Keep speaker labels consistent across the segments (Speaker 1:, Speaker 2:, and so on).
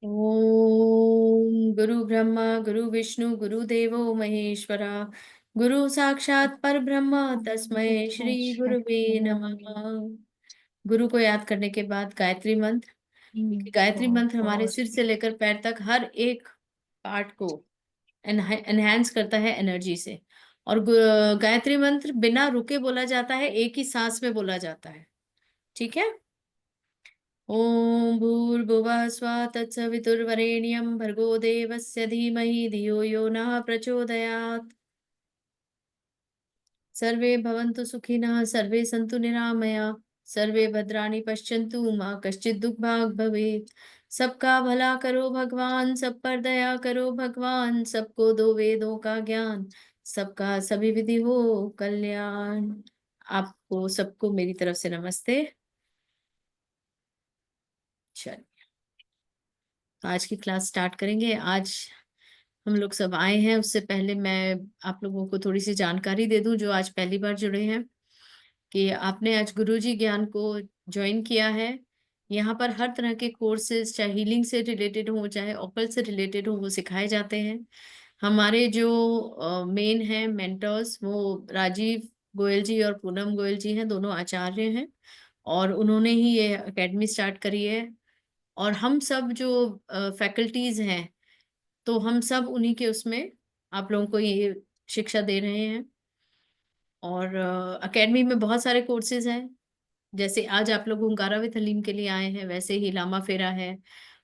Speaker 1: ओम गुरु ब्रह्मा गुरु विष्णु गुरुदेवो महेश्वरा गुरु साक्षात परब्रह्म तस्मै श्री गुरुवे नमः। गुरु को याद करने के बाद गायत्री मंत्र, क्योंकि गायत्री मंत्र हमारे सिर से लेकर पैर तक हर एक पार्ट को एनहांस करता है एनर्जी से। और गायत्री मंत्र बिना रुके बोला जाता है, एक ही सांस में बोला जाता है। ठीक है। ओम भूर्भुवः स्वः तत्सवितुर्वरेण्यं भर्गो देवस्य धीमहि धियो यो नः प्रचोदयात्। सर्वे भवन्तु सुखिनः, सर्वे सन्तु निरामया, सर्वे भद्राणि पश्यन्तु मा कश्चित् दुःखभाग् भवेत्। सबका भला करो भगवान, सब पर दया करो भगवान, सबको दो वेदों का ज्ञान, सबका सभी विधि हो कल्याण। आपको सबको मेरी तरफ से नमस्ते। चलिए, तो आज की क्लास स्टार्ट करेंगे। आज हम लोग सब आए हैं, उससे पहले मैं आप लोगों को थोड़ी सी जानकारी दे दूं जो आज पहली बार जुड़े हैं, कि आपने आज गुरुजी ज्ञान को ज्वाइन किया है। यहाँ पर हर तरह के कोर्सेज, चाहे हीलिंग से रिलेटेड हो चाहे ऑकल्ट से रिलेटेड हो, वो सिखाए जाते हैं। हमारे जो मेन है मेंटर्स, वो राजीव गोयल जी और पूनम गोयल जी हैं, दोनों आचार्य हैं और उन्होंने ही ये एकेडमी स्टार्ट करी है। और हम सब जो फैकल्टीज हैं, तो हम सब उन्हीं के उसमें आप लोगों को ये शिक्षा दे रहे हैं। और एकेडमी में बहुत सारे कोर्सेज हैं। जैसे आज आप लोग हुंकारा विद हलीम के लिए आए हैं, वैसे ही लामा फेरा है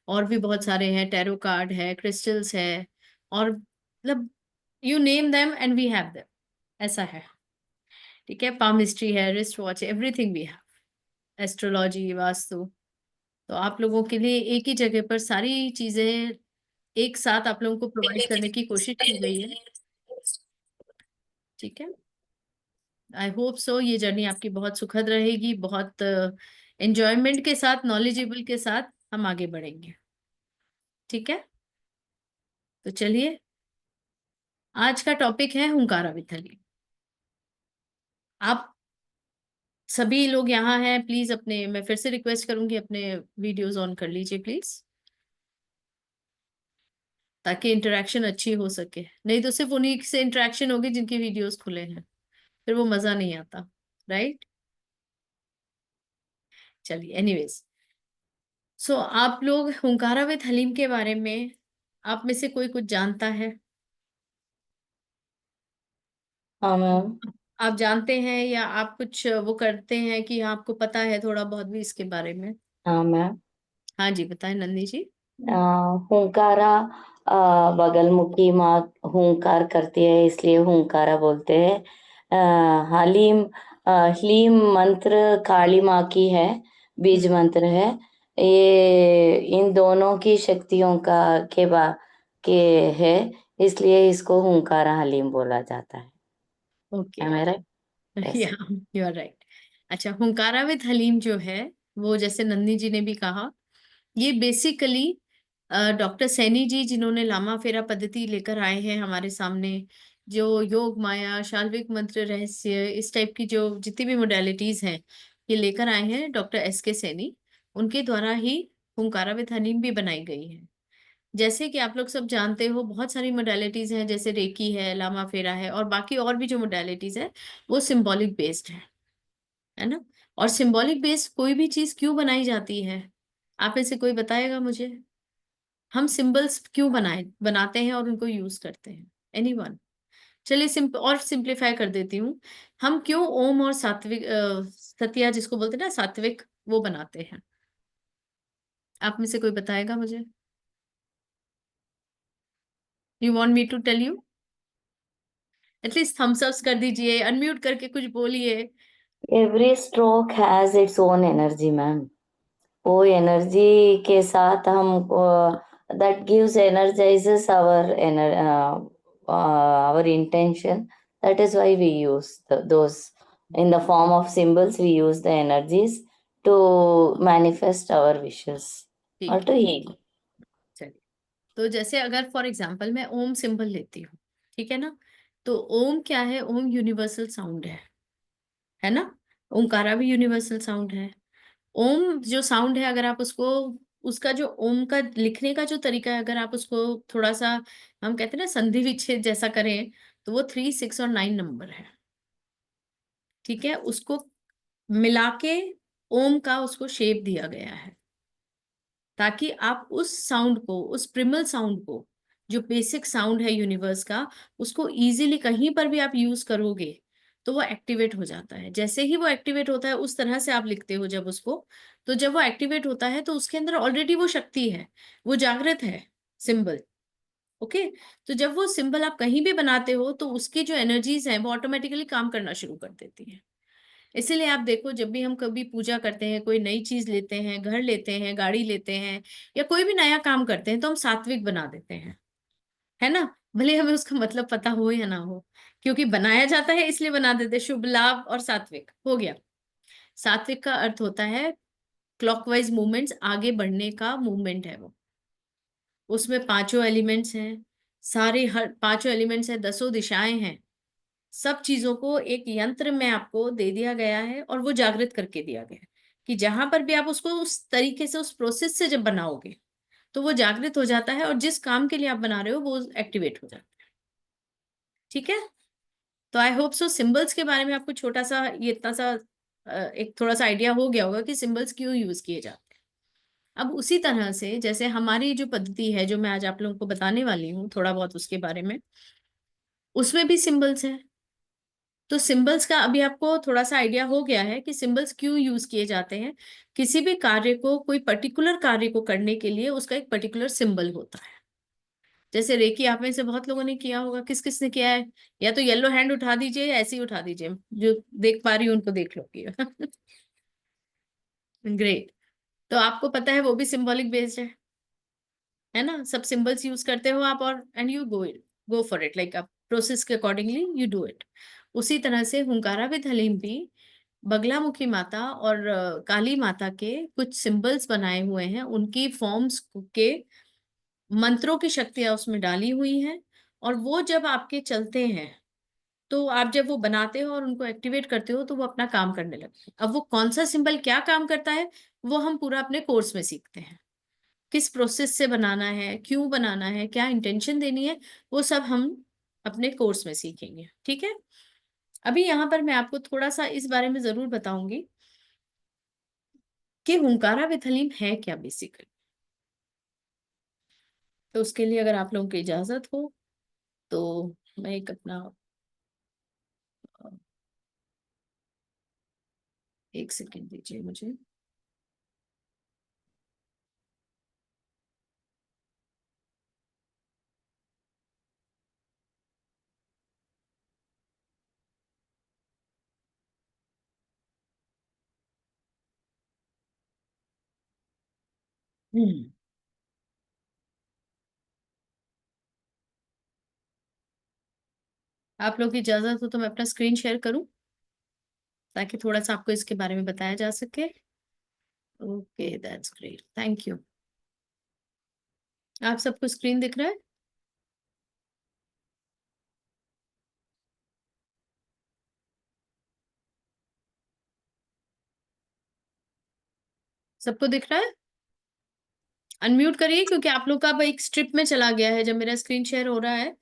Speaker 1: और भी बहुत सारे हैं, टैरो कार्ड है, क्रिस्टल्स है, और मतलब you name them and we have them, ऐसा है। ठीक है। पामिस्ट्री है, wrist watch, everything we have, astrology, vastu. तो आप लोगों के लिए एक ही जगह पर सारी चीजें एक साथ आप लोगों को प्रोवाइड करने की कोशिश की गई है। ठीक है। आई होप सो ये जर्नी आपकी बहुत सुखद रहेगी, बहुत एंजॉयमेंट के साथ, नॉलेजेबल के साथ हम आगे बढ़ेंगे। ठीक है। तो चलिए, आज का टॉपिक है हुंकारा विथली। आप सभी लोग यहाँ हैं, प्लीज अपने, मैं फिर से रिक्वेस्ट करूंगी, अपने वीडियोस ऑन कर लीजिए प्लीज, ताकि इंटरेक्शन अच्छी हो सके। नहीं तो सिर्फ उन्हीं से इंटरेक्शन होगी जिनकी वीडियोस खुले हैं, फिर वो मजा नहीं आता। राइट। चलिए, एनीवेज, सो आप लोग हुंकारा विद हलीम के बारे में, आप में से कोई कुछ जानता है?
Speaker 2: हाँ मैम।
Speaker 1: आप जानते हैं या आप कुछ वो करते हैं कि आपको पता है थोड़ा बहुत भी इसके बारे में?
Speaker 2: हाँ मैम।
Speaker 1: हाँ जी, बताएं नंदी जी।
Speaker 2: हुंकारा, बगलमुखी माँ हुंकार करती है इसलिए हुंकारा बोलते हैं। हलीम, हलीम मंत्र काली माँ की है, बीज
Speaker 1: हम्म।
Speaker 2: मंत्र है। ये इन दोनों की शक्तियों का के है, इसलिए इसको हुंकारा हलीम बोला जाता है।
Speaker 1: Okay.
Speaker 2: Am I right?
Speaker 1: Yeah,
Speaker 2: Yes.
Speaker 1: You are right. अच्छा, हुंकारा विद हलीम जो है, वो जैसे नंदी जी ने भी कहा, ये बेसिकली डॉक्टर सैनी जी, जिन्होंने लामा फेरा पद्धति लेकर आए हैं हमारे सामने, जो योग माया, शाल्विक मंत्र, रहस्य, इस टाइप की जो जितनी भी मोडेलिटीज हैं, ये लेकर आए हैं डॉक्टर एस के सैनी। उनके द्वारा ही हुंकारा विद हलीम भी बनाई गई है। जैसे कि आप लोग सब जानते हो, बहुत सारी मोडेलिटीज हैं, जैसे रेकी है, लामा फेरा है, और बाकी और भी जो मोडेलिटीज है, वो सिंबॉलिक बेस्ड है ना। और सिंबॉलिक बेस्ड कोई भी चीज क्यों बनाई जाती है, आप में से कोई बताएगा मुझे? हम सिंबल्स क्यों बनाते हैं और उनको यूज करते हैं? एनीवन? चलिए और सिंप्लीफाई कर देती हूँ। हम क्यों ओम और सात्विक, सत्या जिसको बोलते हैं ना, सात्विक, वो बनाते हैं? आप में से कोई बताएगा मुझे? You want me to tell you? At least thumbs up कर दीजिए, अनम्यूट करके कुछ बोलिए।
Speaker 2: Every stroke has its own energy, ma'am. वो एनर्जी के साथ हम that gives energizes our intention. That is why we use those in the form of symbols. We use the energies to manifest our wishes or
Speaker 1: ठीक
Speaker 2: to
Speaker 1: है।
Speaker 2: heal.
Speaker 1: चलिए, तो जैसे अगर फॉर एग्जांपल मैं ओम सिंबल लेती हूँ, ठीक है ना, तो ओम क्या है? ओम यूनिवर्सल साउंड है ना। ओमकारा भी यूनिवर्सल साउंड है। ओम जो साउंड है, अगर आप उसको उसका जो ओम का लिखने का जो तरीका है, अगर आप उसको थोड़ा सा, हम कहते हैं ना संधि विच्छेद जैसा करें, तो वो 3, 6 और 9 नंबर है। ठीक है, उसको मिला के ओम का उसको शेप दिया गया है, ताकि आप उस साउंड को, उस प्रिमल साउंड को, जो बेसिक साउंड है यूनिवर्स का, उसको इजीली कहीं पर भी आप यूज करोगे तो वो एक्टिवेट हो जाता है। जैसे ही वो एक्टिवेट होता है, उस तरह से आप लिखते हो जब उसको, तो जब वो एक्टिवेट होता है तो उसके अंदर ऑलरेडी वो शक्ति है, वो जागृत है सिंबल। ओके, तो जब वो सिंबल आप कहीं भी बनाते हो तो उसकी जो एनर्जीज हैं वो ऑटोमेटिकली काम करना शुरू कर देती हैं। इसीलिए आप देखो, जब भी हम कभी पूजा करते हैं, कोई नई चीज लेते हैं, घर लेते हैं, गाड़ी लेते हैं, या कोई भी नया काम करते हैं, तो हम सात्विक बना देते हैं, है ना? भले हमें उसका मतलब पता हो या ना हो, क्योंकि बनाया जाता है इसलिए बना देते हैं। शुभ लाभ और सात्विक हो गया। सात्विक का अर्थ होता है क्लॉकवाइज मूवमेंट्स, आगे बढ़ने का मूवमेंट है वो। उसमें पांचों एलिमेंट्स हैं, सारे हर पांचों एलिमेंट्स हैं, 10 दिशाएं हैं। सब चीजों को एक यंत्र में आपको दे दिया गया है और वो जागृत करके दिया गया है, कि जहां पर भी आप उसको उस तरीके से, उस प्रोसेस से जब बनाओगे तो वो जागृत हो जाता है, और जिस काम के लिए आप बना रहे हो वो एक्टिवेट हो जाता है। ठीक है, तो आई होप सो सिंबल्स के बारे में आपको छोटा सा, ये इतना सा एक थोड़ा सा आइडिया हो गया होगा कि सिंबल्स क्यों यूज किए जाते हैं। अब उसी तरह से जैसे हमारी जो पद्धति है, जो मैं आज आप लोगों को बताने वाली हूँ थोड़ा बहुत उसके बारे में, उसमें भी सिंबल्स हैं। तो सिंबल्स का अभी आपको थोड़ा सा आइडिया हो गया है कि सिंबल्स क्यों यूज किए जाते हैं। किसी भी कार्य को, कोई पर्टिकुलर कार्य को करने के लिए उसका एक पर्टिकुलर सिंबल होता है। जैसे रेकी आप में से बहुत लोगों ने किया होगा, किस किस ने किया है? या तो येलो हैंड उठा दीजिए, या ऐसे ही उठा दीजिए, जो देख पा रही हूँ उनको देख लो कि ग्रेट। तो आपको पता है वो भी सिंबॉलिक बेस्ड है ना? सब सिंबल्स यूज करते हो आप, और and you go for it, like आप प्रोसेस के अकॉर्डिंगली यू डू इट। उसी तरह से हुंकारा विद हलीम भी बगलामुखी माता और काली माता के कुछ सिंबल्स बनाए हुए हैं, उनकी फॉर्म्स के मंत्रों की शक्तियां उसमें डाली हुई हैं, और वो जब आपके चलते हैं तो आप जब वो बनाते हो और उनको एक्टिवेट करते हो तो वो अपना काम करने लगते हैं। अब वो कौन सा सिंबल क्या काम करता है, वो हम पूरा अपने कोर्स में सीखते हैं। किस प्रोसेस से बनाना है, क्यों बनाना है, क्या इंटेंशन देनी है, वो सब हम अपने कोर्स में सीखेंगे। ठीक है, अभी यहाँ पर मैं आपको थोड़ा सा इस बारे में जरूर बताऊंगी कि हुंकारा विद हलीम है क्या बेसिकली। तो उसके लिए अगर आप लोगों की इजाजत हो तो मैं एक अपना एक सेकेंड दीजिए मुझे। हम्म, आप लोग की इजाजत हो तो मैं अपना स्क्रीन शेयर करूं, ताकि थोड़ा सा आपको इसके बारे में बताया जा सके। Okay, that's great, thank you. आप सबको स्क्रीन दिख रहा है? सबको दिख रहा है? अनम्यूट करिए, क्योंकि आप लोग का अब एक स्ट्रिप में चला गया है। जब मेरा स्क्रीन शेयर हो रहा है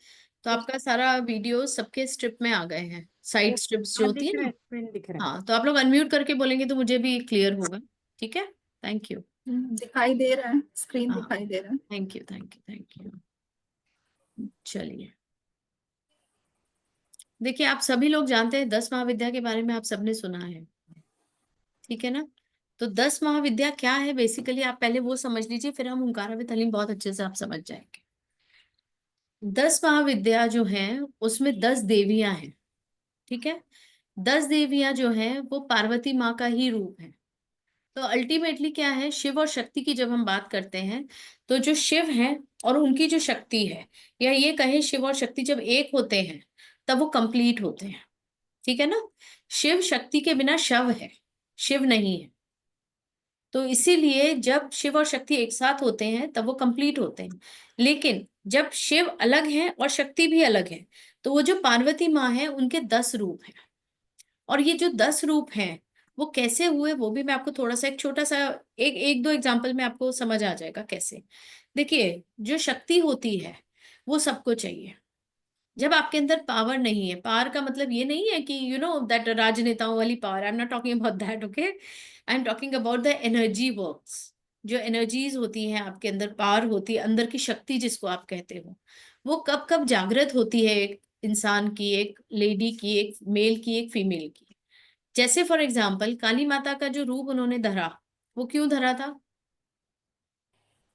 Speaker 1: तो आपका सारा वीडियो सबके स्ट्रिप में आ गए हैं, साइड स्ट्रिप्स जो
Speaker 3: हाँ
Speaker 1: होती
Speaker 3: दिख
Speaker 1: है
Speaker 3: रहा
Speaker 1: ना।
Speaker 3: है, स्क्रीन दिख रहा है।
Speaker 1: हाँ, तो आप लोग अनम्यूट करके बोलेंगे तो मुझे भी क्लियर होगा। ठीक है, थैंक यू।
Speaker 3: दिखाई दे रहा है, स्क्रीन
Speaker 1: हाँ,
Speaker 3: दिखाई दे रहा है।
Speaker 1: Thank you, thank you, thank you. चलिए, देखिए, आप सभी लोग जानते हैं 10 महाविद्या के बारे में, आप सबने सुना है, ठीक है ना? तो 10 महाविद्या क्या है बेसिकली, आप पहले वो समझ लीजिए, फिर हम हुंकारा विद हलीम बहुत अच्छे से आप समझ जाएंगे। 10 महाविद्या जो है उसमें 10 देवियां हैं। ठीक है, 10 देवियां जो हैं वो पार्वती माँ का ही रूप है। तो अल्टीमेटली क्या है, शिव और शक्ति की जब हम बात करते हैं, तो जो शिव है और उनकी जो शक्ति है, या ये कहे शिव और शक्ति जब एक होते हैं तब वो कंप्लीट होते हैं। ठीक है ना? शिव शक्ति के बिना शव है, शिव नहीं है। तो इसीलिए जब शिव और शक्ति एक साथ होते हैं तब वो कंप्लीट होते हैं। लेकिन जब शिव अलग है और शक्ति भी अलग है, तो वो जो पार्वती माँ है उनके 10 रूप हैं। और ये जो 10 रूप हैं वो कैसे हुए वो भी मैं आपको थोड़ा सा एक छोटा सा एक दो एग्जांपल में आपको समझ आ जाएगा कैसे। देखिए, जो शक्ति होती है वो सबको चाहिए। जब आपके अंदर पावर नहीं है, पावर का मतलब ये नहीं है कि दैट राजनेताओं वाली power, I am not talking about that, okay, I am talking about the energy works. जो एनर्जीज होती हैं आपके अंदर, पावर होती है अंदर की शक्ति जिसको आप कहते हो, वो कब कब जागृत होती है एक इंसान की, एक लेडी की, एक मेल की, एक फीमेल की। जैसे फॉर एग्जाम्पल काली माता का जो रूप उन्होंने धरा, वो क्यों धरा था?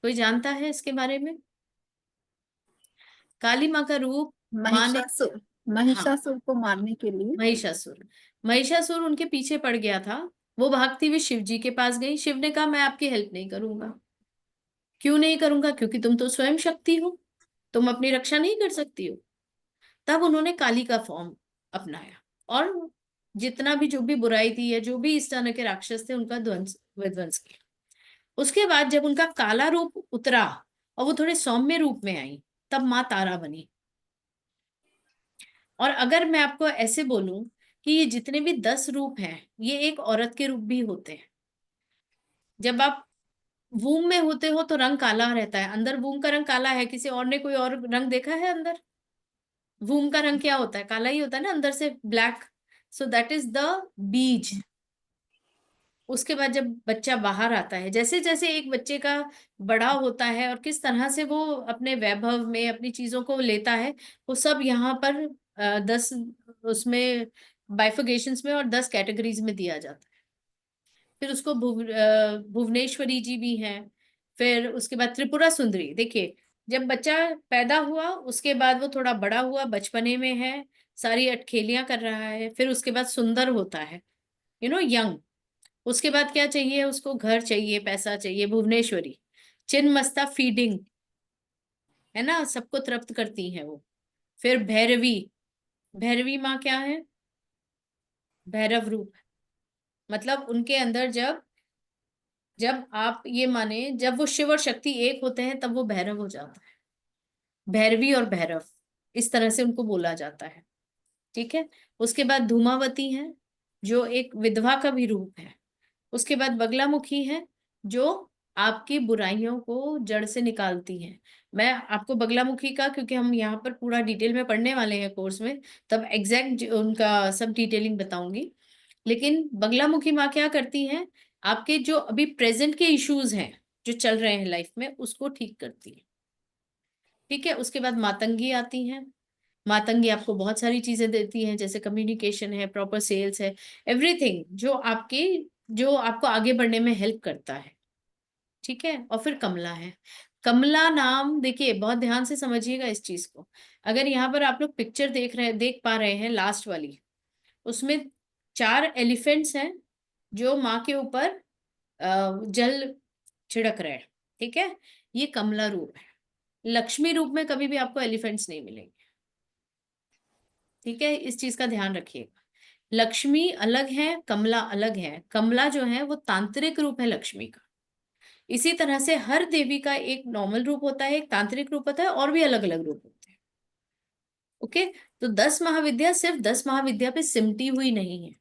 Speaker 1: कोई जानता है इसके बारे में? काली माँ का रूप माँ ने,
Speaker 3: महिषासुर
Speaker 1: हाँ,
Speaker 3: महिषासुर को मारने के लिए।
Speaker 1: महिषासुर। महिषासुर उनके पीछे पड़ गया था। वो भागती हुई शिव जी के पास गई। शिव ने कहा मैं आपकी हेल्प नहीं करूंगा। क्यों नहीं करूंगा? क्योंकि तुम तो स्वयं शक्ति हो, तुम अपनी रक्षा नहीं कर सकती हो। तब उन्होंने काली का फॉर्म अपनाया और जितना भी जो भी बुराई थी या जो भी इस तरह के राक्षस थे उनका ध्वंस विध्वंस किया। उसके बाद जब उनका काला रूप उतरा और वो थोड़े सौम्य रूप में आई, तब माँ तारा बनी। और अगर मैं आपको ऐसे बोलूं कि ये जितने भी 10 रूप हैं, ये एक औरत के रूप भी होते हैं। जब आप वूम में होते हो तो रंग काला रहता है, अंदर वूम का रंग काला है। किसी और ने कोई और रंग देखा है अंदर? वूम का रंग क्या होता है? काला ही होता है ना, अंदर से black. So that is the bees. उसके बाद जब बच्चा बाहर आता है, जैसे जैसे एक बच्चे का बड़ा होता है और किस तरह से वो अपने वैभव में अपनी चीजों को लेता है, वो सब यहाँ पर 10 उसमें बाइफर्केशंस में और 10 कैटेगरीज में दिया जाता है। फिर उसको भुवनेश्वरी जी भी हैं। फिर उसके बाद त्रिपुरा सुंदरी। देखिए, जब बच्चा पैदा हुआ उसके बाद वो थोड़ा बड़ा हुआ, बचपने में है, सारी अटखेलियां कर रहा है, फिर उसके बाद सुंदर होता है, यंग। उसके बाद क्या चाहिए उसको? घर चाहिए, पैसा चाहिए, भुवनेश्वरी। चिन्मस्ता फीडिंग, है ना, सबको तृप्त करती है वो। फिर भैरवी। भैरवी माँ क्या है? भैरव रूप। मतलब उनके अंदर जब जब आप ये माने, जब वो शिव और शक्ति एक होते हैं तब वो भैरव हो जाता है। भैरवी और भैरव, इस तरह से उनको बोला जाता है। ठीक है। उसके बाद धूमावती है, जो एक विधवा का भी रूप है। उसके बाद बगलामुखी है, जो आपकी बुराइयों को जड़ से निकालती है। मैं आपको बगलामुखी का, क्योंकि हम यहाँ पर पूरा डिटेल में पढ़ने वाले हैं कोर्स में, तब एग्जैक्ट उनका सब डिटेलिंग बताऊंगी। लेकिन बगलामुखी माँ क्या करती हैं? आपके जो अभी प्रेजेंट के इश्यूज हैं जो चल रहे हैं लाइफ में, उसको ठीक करती है। ठीक है। उसके बाद मातंगी आती हैं। मातंगी आपको बहुत सारी चीजें देती हैं, जैसे कम्युनिकेशन है, प्रॉपर सेल्स है, एवरीथिंग जो आपको आगे बढ़ने में हेल्प करता है। ठीक है। और फिर कमला है। कमला नाम देखिए, बहुत ध्यान से समझिएगा इस चीज को। अगर यहाँ पर आप लोग पिक्चर देख पा रहे हैं, लास्ट वाली, उसमें 4 एलिफेंट्स हैं जो माँ के ऊपर जल छिड़क रहे हैं। ठीक है। ये कमला रूप है। लक्ष्मी रूप में कभी भी आपको एलिफेंट्स नहीं मिलेंगे। ठीक है, इस चीज का ध्यान रखिएगा। लक्ष्मी अलग है, कमला अलग है। कमला जो है वो तांत्रिक रूप है लक्ष्मी का। इसी तरह से हर देवी का एक नॉर्मल रूप होता है, एक तांत्रिक रूप होता है, और भी अलग अलग रूप होते हैं। ओके। तो 10 महाविद्या सिर्फ 10 महाविद्या पे सिमटी हुई नहीं है,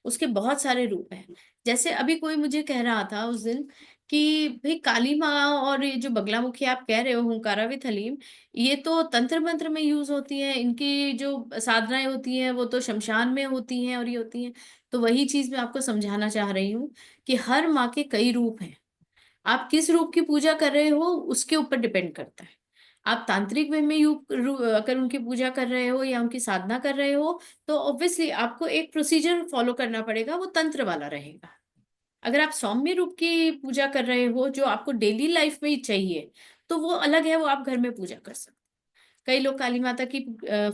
Speaker 1: उसके बहुत सारे रूप हैं। जैसे अभी कोई मुझे कह रहा था उस दिन कि भाई काली माँ और ये जो बगलामुखी आप कह रहे हो, हुंकारा विद हलीम, ये तो तंत्र मंत्र में यूज होती है, इनकी जो साधनाएं होती हैं वो तो शमशान में होती हैं और ये होती हैं। तो वही चीज मैं आपको समझाना चाह रही हूँ कि हर माँ के कई रूप हैं। आप किस रूप की पूजा कर रहे हो उसके ऊपर डिपेंड करता है। आप तांत्रिक वे में अगर उनकी पूजा कर रहे हो या उनकी साधना कर रहे हो, तो ऑब्वियसली आपको एक प्रोसीजर फॉलो करना पड़ेगा, वो तंत्र वाला रहेगा। अगर आप सौम्य रूप की पूजा कर रहे हो जो आपको डेली लाइफ में ही चाहिए, तो वो अलग है, वो आप घर में पूजा कर सकते। कई लोग काली माता की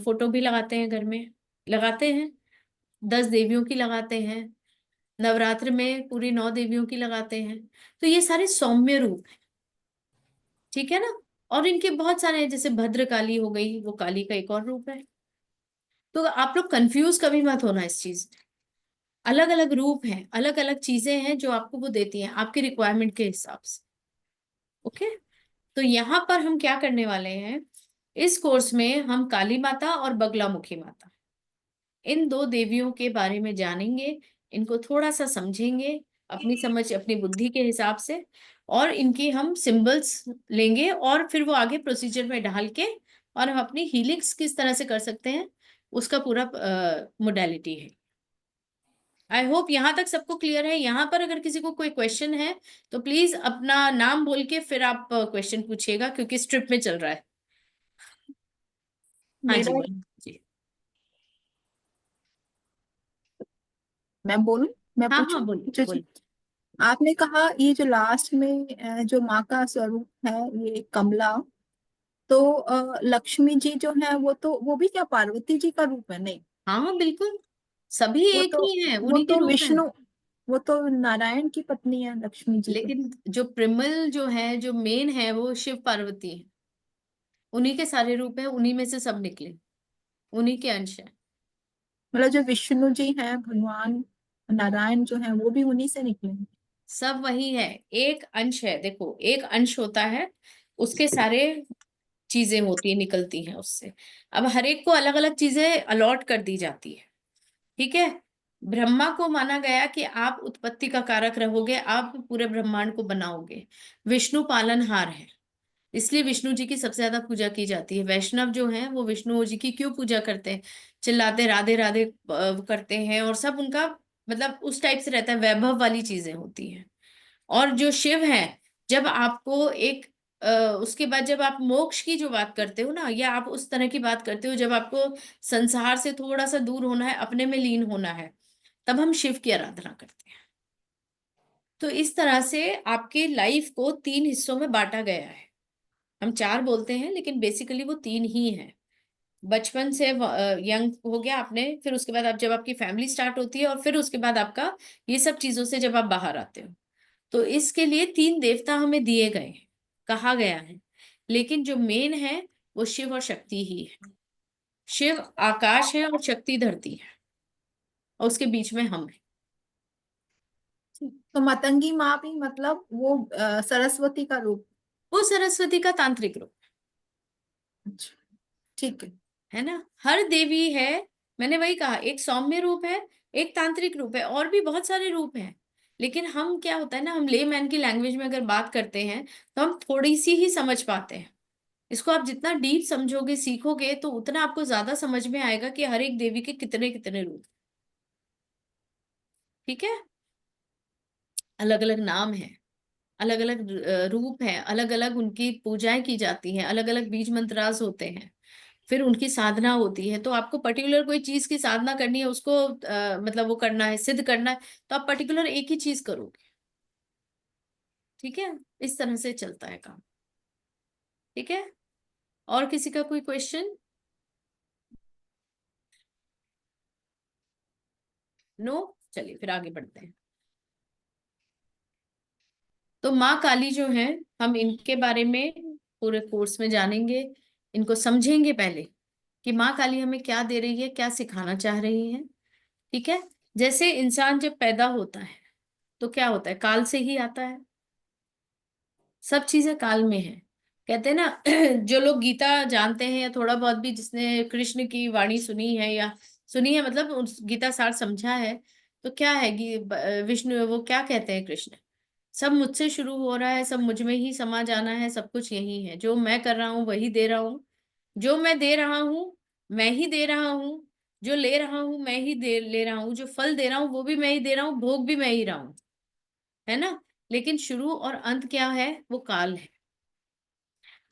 Speaker 1: फोटो भी लगाते हैं घर में, लगाते हैं। 10 देवियों की लगाते हैं। नवरात्र में पूरी 9 देवियों की लगाते हैं। तो ये सारे सौम्य रूप हैं। ठीक है ना। और इनके बहुत सारे हैं, जैसे भद्रकाली हो गई, वो काली का एक और रूप है। तो आप लोग कंफ्यूज कभी मत होना इस चीज में। अलग अलग रूप हैं, अलग अलग चीजें हैं जो आपको वो देती हैं आपकी रिक्वायरमेंट के हिसाब से। ओके। तो यहाँ पर हम क्या करने वाले हैं, इस कोर्स में हम काली माता और बगलामुखी माता, इन 2 देवियों के बारे में जानेंगे इनको थोड़ा सा समझेंगे अपनी समझ अपनी बुद्धि के हिसाब से, और इनकी हम सिंबल्स लेंगे और फिर वो आगे प्रोसीजर में ढाल के और हम अपनी हीलिंग्स किस तरह से कर सकते हैं उसका पूरा मोडेलिटी है। आई होप यहाँ तक सबको क्लियर है। यहाँ पर अगर किसी को कोई क्वेश्चन है तो प्लीज अपना नाम बोल के फिर आप क्वेश्चन पूछिएगा, क्योंकि स्ट्रिप में चल रहा है। हाँ जी,
Speaker 3: मेरा
Speaker 1: बोलिए जी।
Speaker 3: मैं बोलूं, मैं
Speaker 1: हाँ हाँ,
Speaker 3: पूछूं?
Speaker 1: बोलिए
Speaker 3: जो
Speaker 1: बोलिए।
Speaker 3: आपने कहा ये जो लास्ट में जो माँ का स्वरूप है ये कमला, तो लक्ष्मी जी जो है वो भी क्या पार्वती जी का रूप है? नहीं,
Speaker 1: हाँ बिल्कुल, सभी
Speaker 3: वो
Speaker 1: एक
Speaker 3: तो
Speaker 1: ही है,
Speaker 3: वो
Speaker 1: उन्हीं के
Speaker 3: तो
Speaker 1: रूप हैं।
Speaker 3: विष्णु, वो तो नारायण की पत्नी है लक्ष्मी जी तो।
Speaker 1: लेकिन जो प्रिमल जो है, जो मेन है, वो शिव पार्वती है। उन्हीं के सारे रूप है, उन्हीं में से सब निकले, उन्हीं के अंश है।
Speaker 3: मतलब जो विष्णु जी हैं भगवान नारायण जो है वो भी उन्हीं से निकले हैं।
Speaker 1: सब वही है, एक अंश है। देखो, एक अंश होता है, उसके सारे चीजें होती है, निकलती हैं उससे। अब हर एक को अलग अलग चीजें अलॉट कर दी जाती है। ठीक है। ब्रह्मा को माना गया कि आप उत्पत्ति का कारक रहोगे, आप पूरे ब्रह्मांड को बनाओगे। विष्णु पालनहार है, इसलिए विष्णु जी की सबसे ज्यादा पूजा की जाती है। वैष्णव जो है वो विष्णु जी की क्यों पूजा करते हैं, चिल्लाते राधे राधे करते हैं, और सब उनका मतलब उस टाइप से रहता है, वैभव वाली चीजें होती हैं। और जो शिव है, जब आपको एक उसके बाद जब आप मोक्ष की जो बात करते हो ना, या आप उस तरह की बात करते हो जब आपको संसार से थोड़ा सा दूर होना है, अपने में लीन होना है, तब हम शिव की आराधना करते हैं। तो इस तरह से आपके लाइफ को तीन हिस्सों में बांटा गया है। हम चार बोलते हैं लेकिन बेसिकली वो तीन ही है। बचपन से यंग हो गया आपने, फिर उसके बाद आप जब आपकी फैमिली स्टार्ट होती है, और फिर उसके बाद आपका ये सब चीजों से जब आप बाहर आते हो, तो इसके लिए तीन देवता हमें दिए गए हैं, कहा गया है। लेकिन जो मेन है वो शिव और शक्ति ही है। शिव आकाश है और शक्ति धरती है, और उसके बीच में हम हैं।
Speaker 3: तो मतंगी माँ भी मतलब वो सरस्वती का रूप?
Speaker 1: वो सरस्वती का तांत्रिक रूप
Speaker 3: अच्छा, ठीक है।
Speaker 1: है ना। हर देवी है, मैंने वही कहा, एक सौम्य रूप है, एक तांत्रिक रूप है, और भी बहुत सारे रूप हैं। लेकिन हम क्या होता है ना, हम लेमैन की लैंग्वेज में अगर बात करते हैं तो हम थोड़ी सी ही समझ पाते हैं। इसको आप जितना डीप समझोगे सीखोगे तो उतना आपको ज्यादा समझ में आएगा कि हर एक देवी के कितने कितने रूप। ठीक है। अलग अलग नाम है, अलग अलग रूप है, अलग अलग उनकी पूजाएं की जाती हैं, अलग अलग बीज मंत्रास होते हैं, फिर उनकी साधना होती है। तो आपको पर्टिकुलर कोई चीज की साधना करनी है, उसको मतलब वो करना है, सिद्ध करना है, तो आप पर्टिकुलर एक ही चीज करोगे। ठीक है। इस तरह से चलता है काम। ठीक है। और किसी का कोई क्वेश्चन? नो। चलिए फिर आगे बढ़ते हैं। तो माँ काली जो है, हम इनके बारे में पूरे कोर्स में जानेंगे, इनको समझेंगे पहले कि माँ काली हमें क्या दे रही है, क्या सिखाना चाह रही है। ठीक है। जैसे इंसान जब पैदा होता है तो क्या होता है, काल से ही आता है, सब चीजें काल में है। कहते हैं ना जो लोग गीता जानते हैं, या थोड़ा बहुत भी जिसने कृष्ण की वाणी सुनी है, या सुनी है मतलब उस गीता सार समझा है, तो क्या है कि विष्णु वो क्या कहते हैं, कृष्ण, सब मुझसे शुरू हो रहा है, सब मुझ में ही समा जाना है, सब कुछ यही है, जो मैं कर रहा हूँ वही दे रहा हूँ, जो मैं दे रहा हूँ मैं ही दे रहा हूँ, जो ले रहा हूँ मैं ही दे ले रहा हूँ, जो फल दे रहा हूँ वो भी मैं ही दे रहा हूँ, भोग भी मैं ही रहा हूँ, है ना। लेकिन शुरू और अंत क्या है, वो काल है,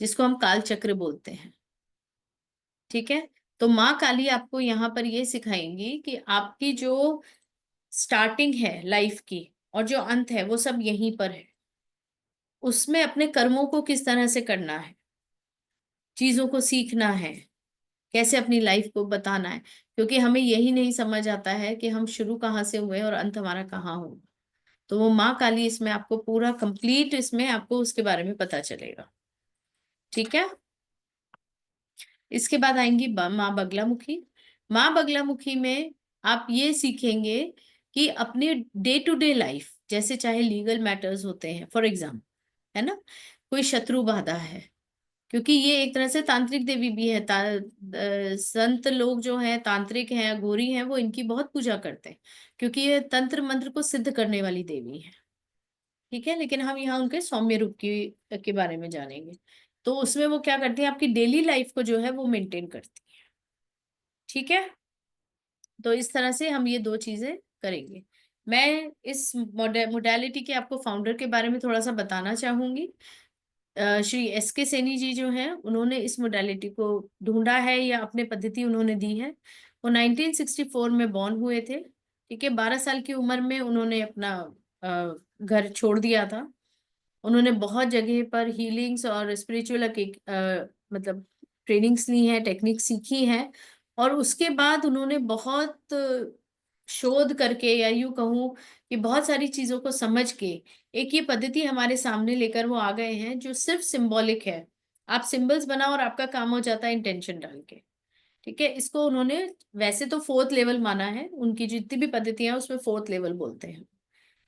Speaker 1: जिसको हम काल चक्र बोलते हैं। ठीक है। तो माँ काली आपको यहाँ पर ये सिखाएंगी कि आपकी जो स्टार्टिंग है लाइफ की और जो अंत है वो सब यहीं पर है। उसमें अपने कर्मों को किस तरह से करना है, चीजों को सीखना है, कैसे अपनी लाइफ को बताना है, क्योंकि हमें यही नहीं समझ आता है कि हम शुरू कहाँ से हुए और अंत हमारा कहाँ होगा। तो वो माँ काली इसमें आपको पूरा कंप्लीट, इसमें आपको उसके बारे में पता चलेगा। ठीक है। इसके बाद आएंगी माँ बगलामुखी। माँ बगलामुखी में आप ये सीखेंगे कि अपने डे टू डे लाइफ, जैसे चाहे लीगल मैटर्स होते हैं फॉर एग्जाम्पल, है ना, कोई शत्रु बाधा है, क्योंकि ये एक तरह से तांत्रिक देवी भी है। संत लोग जो हैं, तांत्रिक हैं, अघोरी हैं, वो इनकी बहुत पूजा करते हैं, क्योंकि ये तंत्र मंत्र को सिद्ध करने वाली देवी है। ठीक है, लेकिन हम यहाँ उनके सौम्य रूप की के बारे में जानेंगे। तो उसमें वो क्या करती है, आपकी डेली लाइफ को जो है वो मेंटेन करती है। ठीक है, तो इस तरह से हम ये दो चीजें करेंगे। मैं इस मोडालिटी के आपको फाउंडर के बारे में थोड़ा सा बताना चाहूंगी। श्री एस के सैनी जी जो हैं, उन्होंने इस मोडालिटी को ढूंढा है या अपने पद्धति उन्होंने दी है। वो 1964 में बॉर्न हुए थे। ठीक है, 12 साल की उम्र में उन्होंने अपना घर छोड़ दिया था। उन्होंने बहुत जगह पर हीलिंग्स और स्पिरिचुअल मतलब ट्रेनिंग्स ली हैं, टेक्निक सीखी हैं, और उसके बाद उन्होंने बहुत शोध करके, या यूं कहूं कि बहुत सारी चीजों को समझ के एक ये पद्धति हमारे सामने लेकर वो आ गए हैं, जो सिर्फ सिंबॉलिक है। आप सिंबल्स बनाओ और आपका काम हो जाता है इंटेंशन डाल के। ठीक है, इसको उन्होंने वैसे तो फोर्थ लेवल माना है, उनकी जितनी भी पद्धतियां हैं उसमें फोर्थ लेवल बोलते हैं।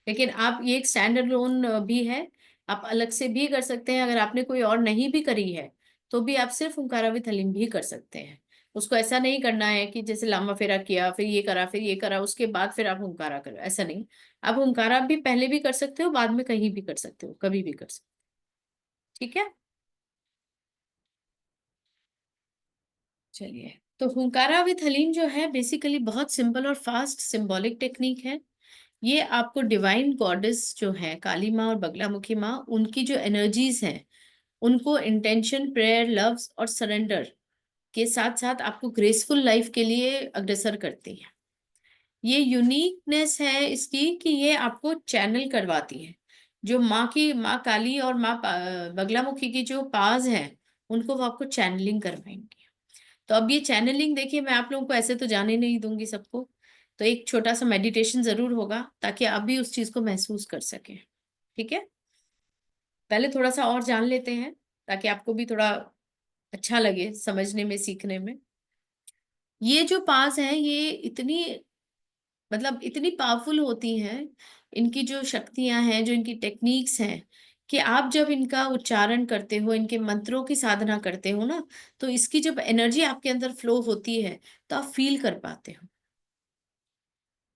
Speaker 1: लेकिन आप ये एक स्टैंड अलोन भी है, आप अलग से भी कर सकते हैं। अगर आपने कोई और नहीं भी करी है तो भी आप सिर्फ ओंकारा विद हलीम भी कर सकते हैं। उसको ऐसा नहीं करना है कि जैसे लामा फेरा किया, फिर ये करा, फिर ये करा, उसके बाद फिर आप ओंकारा करो, ऐसा नहीं। आप ओंकारा भी पहले भी कर सकते हो, बाद में कहीं भी कर सकते हो, कभी भी कर सकते हो। ठीक है, चलिए। तो हुंकारा विद हलीम जो है बेसिकली बहुत सिंपल और फास्ट सिंबॉलिक टेक्निक है। ये आपको डिवाइन गॉडेस जो है काली माँ और बगलामुखी माँ, उनकी जो एनर्जीज हैं उनको इंटेंशन, प्रेयर, लव्स और सरेंडर के साथ साथ आपको ग्रेसफुल लाइफ के लिए अग्रसर करती है। ये यूनिकनेस है इसकी कि ये आपको चैनल करवाती है। जो माँ काली और बगलामुखी की जो पाज हैं, उनको वो आपको चैनलिंग करवाएंगी। तो अब ये चैनलिंग देखिए, मैं आप लोगों को ऐसे तो जाने नहीं दूंगी सबको, तो एक छोटा सा मेडिटेशन जरूर होगा ताकि आप भी उस चीज को महसूस कर सकें। ठीक है, पहले थोड़ा सा और जान लेते हैं ताकि आपको भी थोड़ा अच्छा लगे समझने में, सीखने में। ये जो पास है ये इतनी, मतलब इतनी पावरफुल होती हैं, इनकी जो शक्तियां हैं, जो इनकी टेक्निक्स हैं, कि आप जब इनका उच्चारण करते हो, इनके मंत्रों की साधना करते हो ना, तो इसकी जब एनर्जी आपके अंदर फ्लो होती है तो आप फील कर पाते हो।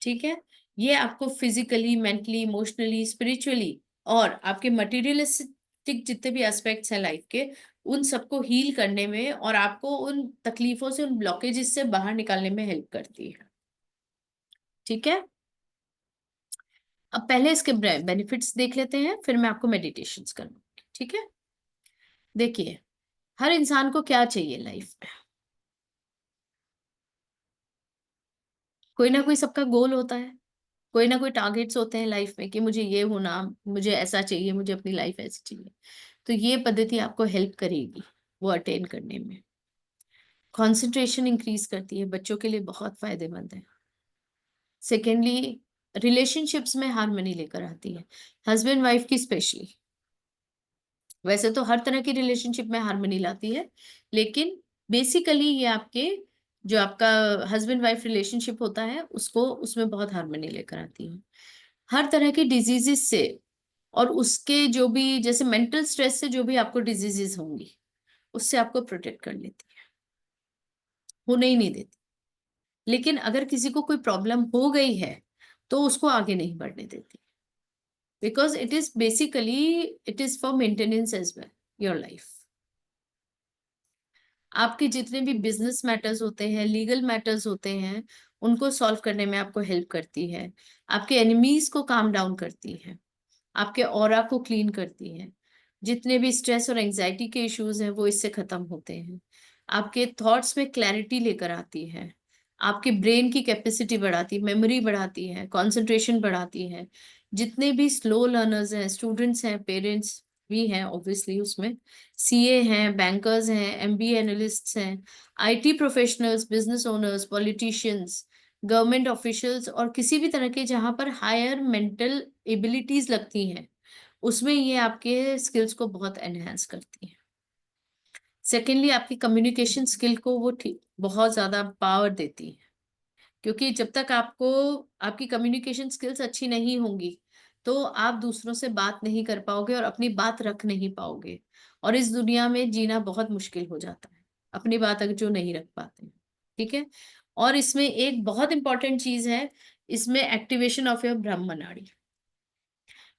Speaker 1: ठीक है, ये आपको फिजिकली, मेंटली, इमोशनली, स्पिरिचुअली और आपके मटेरियलिस्टिक जितने भी एस्पेक्ट्स हैं लाइफ के, उन सबको हील करने में और आपको उन तकलीफों से, उन ब्लॉकेजेस से बाहर निकालने में हेल्प करती है। ठीक है, अब पहले इसके बेनिफिट्स देख लेते हैं, फिर मैं आपको मेडिटेशंस करूंगी। ठीक है, देखिए, हर इंसान को क्या चाहिए लाइफ में? कोई ना कोई सबका गोल होता है, कोई ना कोई टारगेट्स होते हैं लाइफ में कि मुझे ये होना, मुझे ऐसा चाहिए, मुझे अपनी लाइफ ऐसी चाहिए। तो ये पद्धति आपको हेल्प करेगी वो अटेन करने में। कंसंट्रेशन इंक्रीज करती है, बच्चों के लिए बहुत फायदेमंद है। सेकेंडली, रिलेशनशिप्स में हार्मनी लेकर आती है, हस्बैंड वाइफ की स्पेशली। वैसे तो हर तरह की रिलेशनशिप में हार्मनी लाती है, लेकिन बेसिकली ये आपके, जो आपका हस्बैंड वाइफ रिलेशनशिप होता है उसको, उसमें बहुत हार्मनी लेकर आती है। हर तरह की डिजीजेस से, और उसके जो भी, जैसे मेंटल स्ट्रेस से जो भी आपको डिजीजेस होंगी, उससे आपको प्रोटेक्ट कर लेती है, होने ही नहीं देती। लेकिन अगर किसी को कोई प्रॉब्लम हो गई है तो उसको आगे नहीं बढ़ने देती, because it is basically, it is for maintenance as well your life. आपके जितने भी बिजनेस मैटर्स होते हैं, लीगल मैटर्स होते हैं, उनको सॉल्व करने में आपको हेल्प करती है। आपके एनिमीज को काम डाउन करती है, आपके ऑरा को क्लीन करती है। जितने भी स्ट्रेस और एंजाइटी के इश्यूज हैं वो इससे खत्म होते हैं। आपके थॉट्स में क्लैरिटी लेकर आती है, आपके ब्रेन की कैपेसिटी बढ़ाती है, मेमोरी बढ़ाती है, कंसंट्रेशन बढ़ाती है। जितने भी स्लो लर्नर्स हैं, स्टूडेंट्स हैं, पेरेंट्स भी हैं ऑब्वियसली उसमें, सीए हैं, बैंकर्स हैं, एमबीए एनालिस्ट्स हैं, IT professionals, business owners, politicians, government officials, और किसी भी तरह के जहां पर हायर मेंटल एबिलिटीज लगती हैं, उसमें ये आपके स्किल्स को बहुत एनहेंस करती है। सेकेंडली, आपकी कम्युनिकेशन स्किल को वो ठीक बहुत ज्यादा पावर देती है, क्योंकि जब तक आपको, आपकी कम्युनिकेशन स्किल्स अच्छी नहीं होंगी तो आप दूसरों से बात नहीं कर पाओगे और अपनी बात रख नहीं पाओगे, और इस दुनिया में जीना बहुत मुश्किल हो जाता है अपनी बात अगर जो नहीं रख पाते। ठीक है। और इसमें एक बहुत इंपॉर्टेंट चीज है, इसमें एक्टिवेशन ऑफ योर ब्रह्म नाड़ी।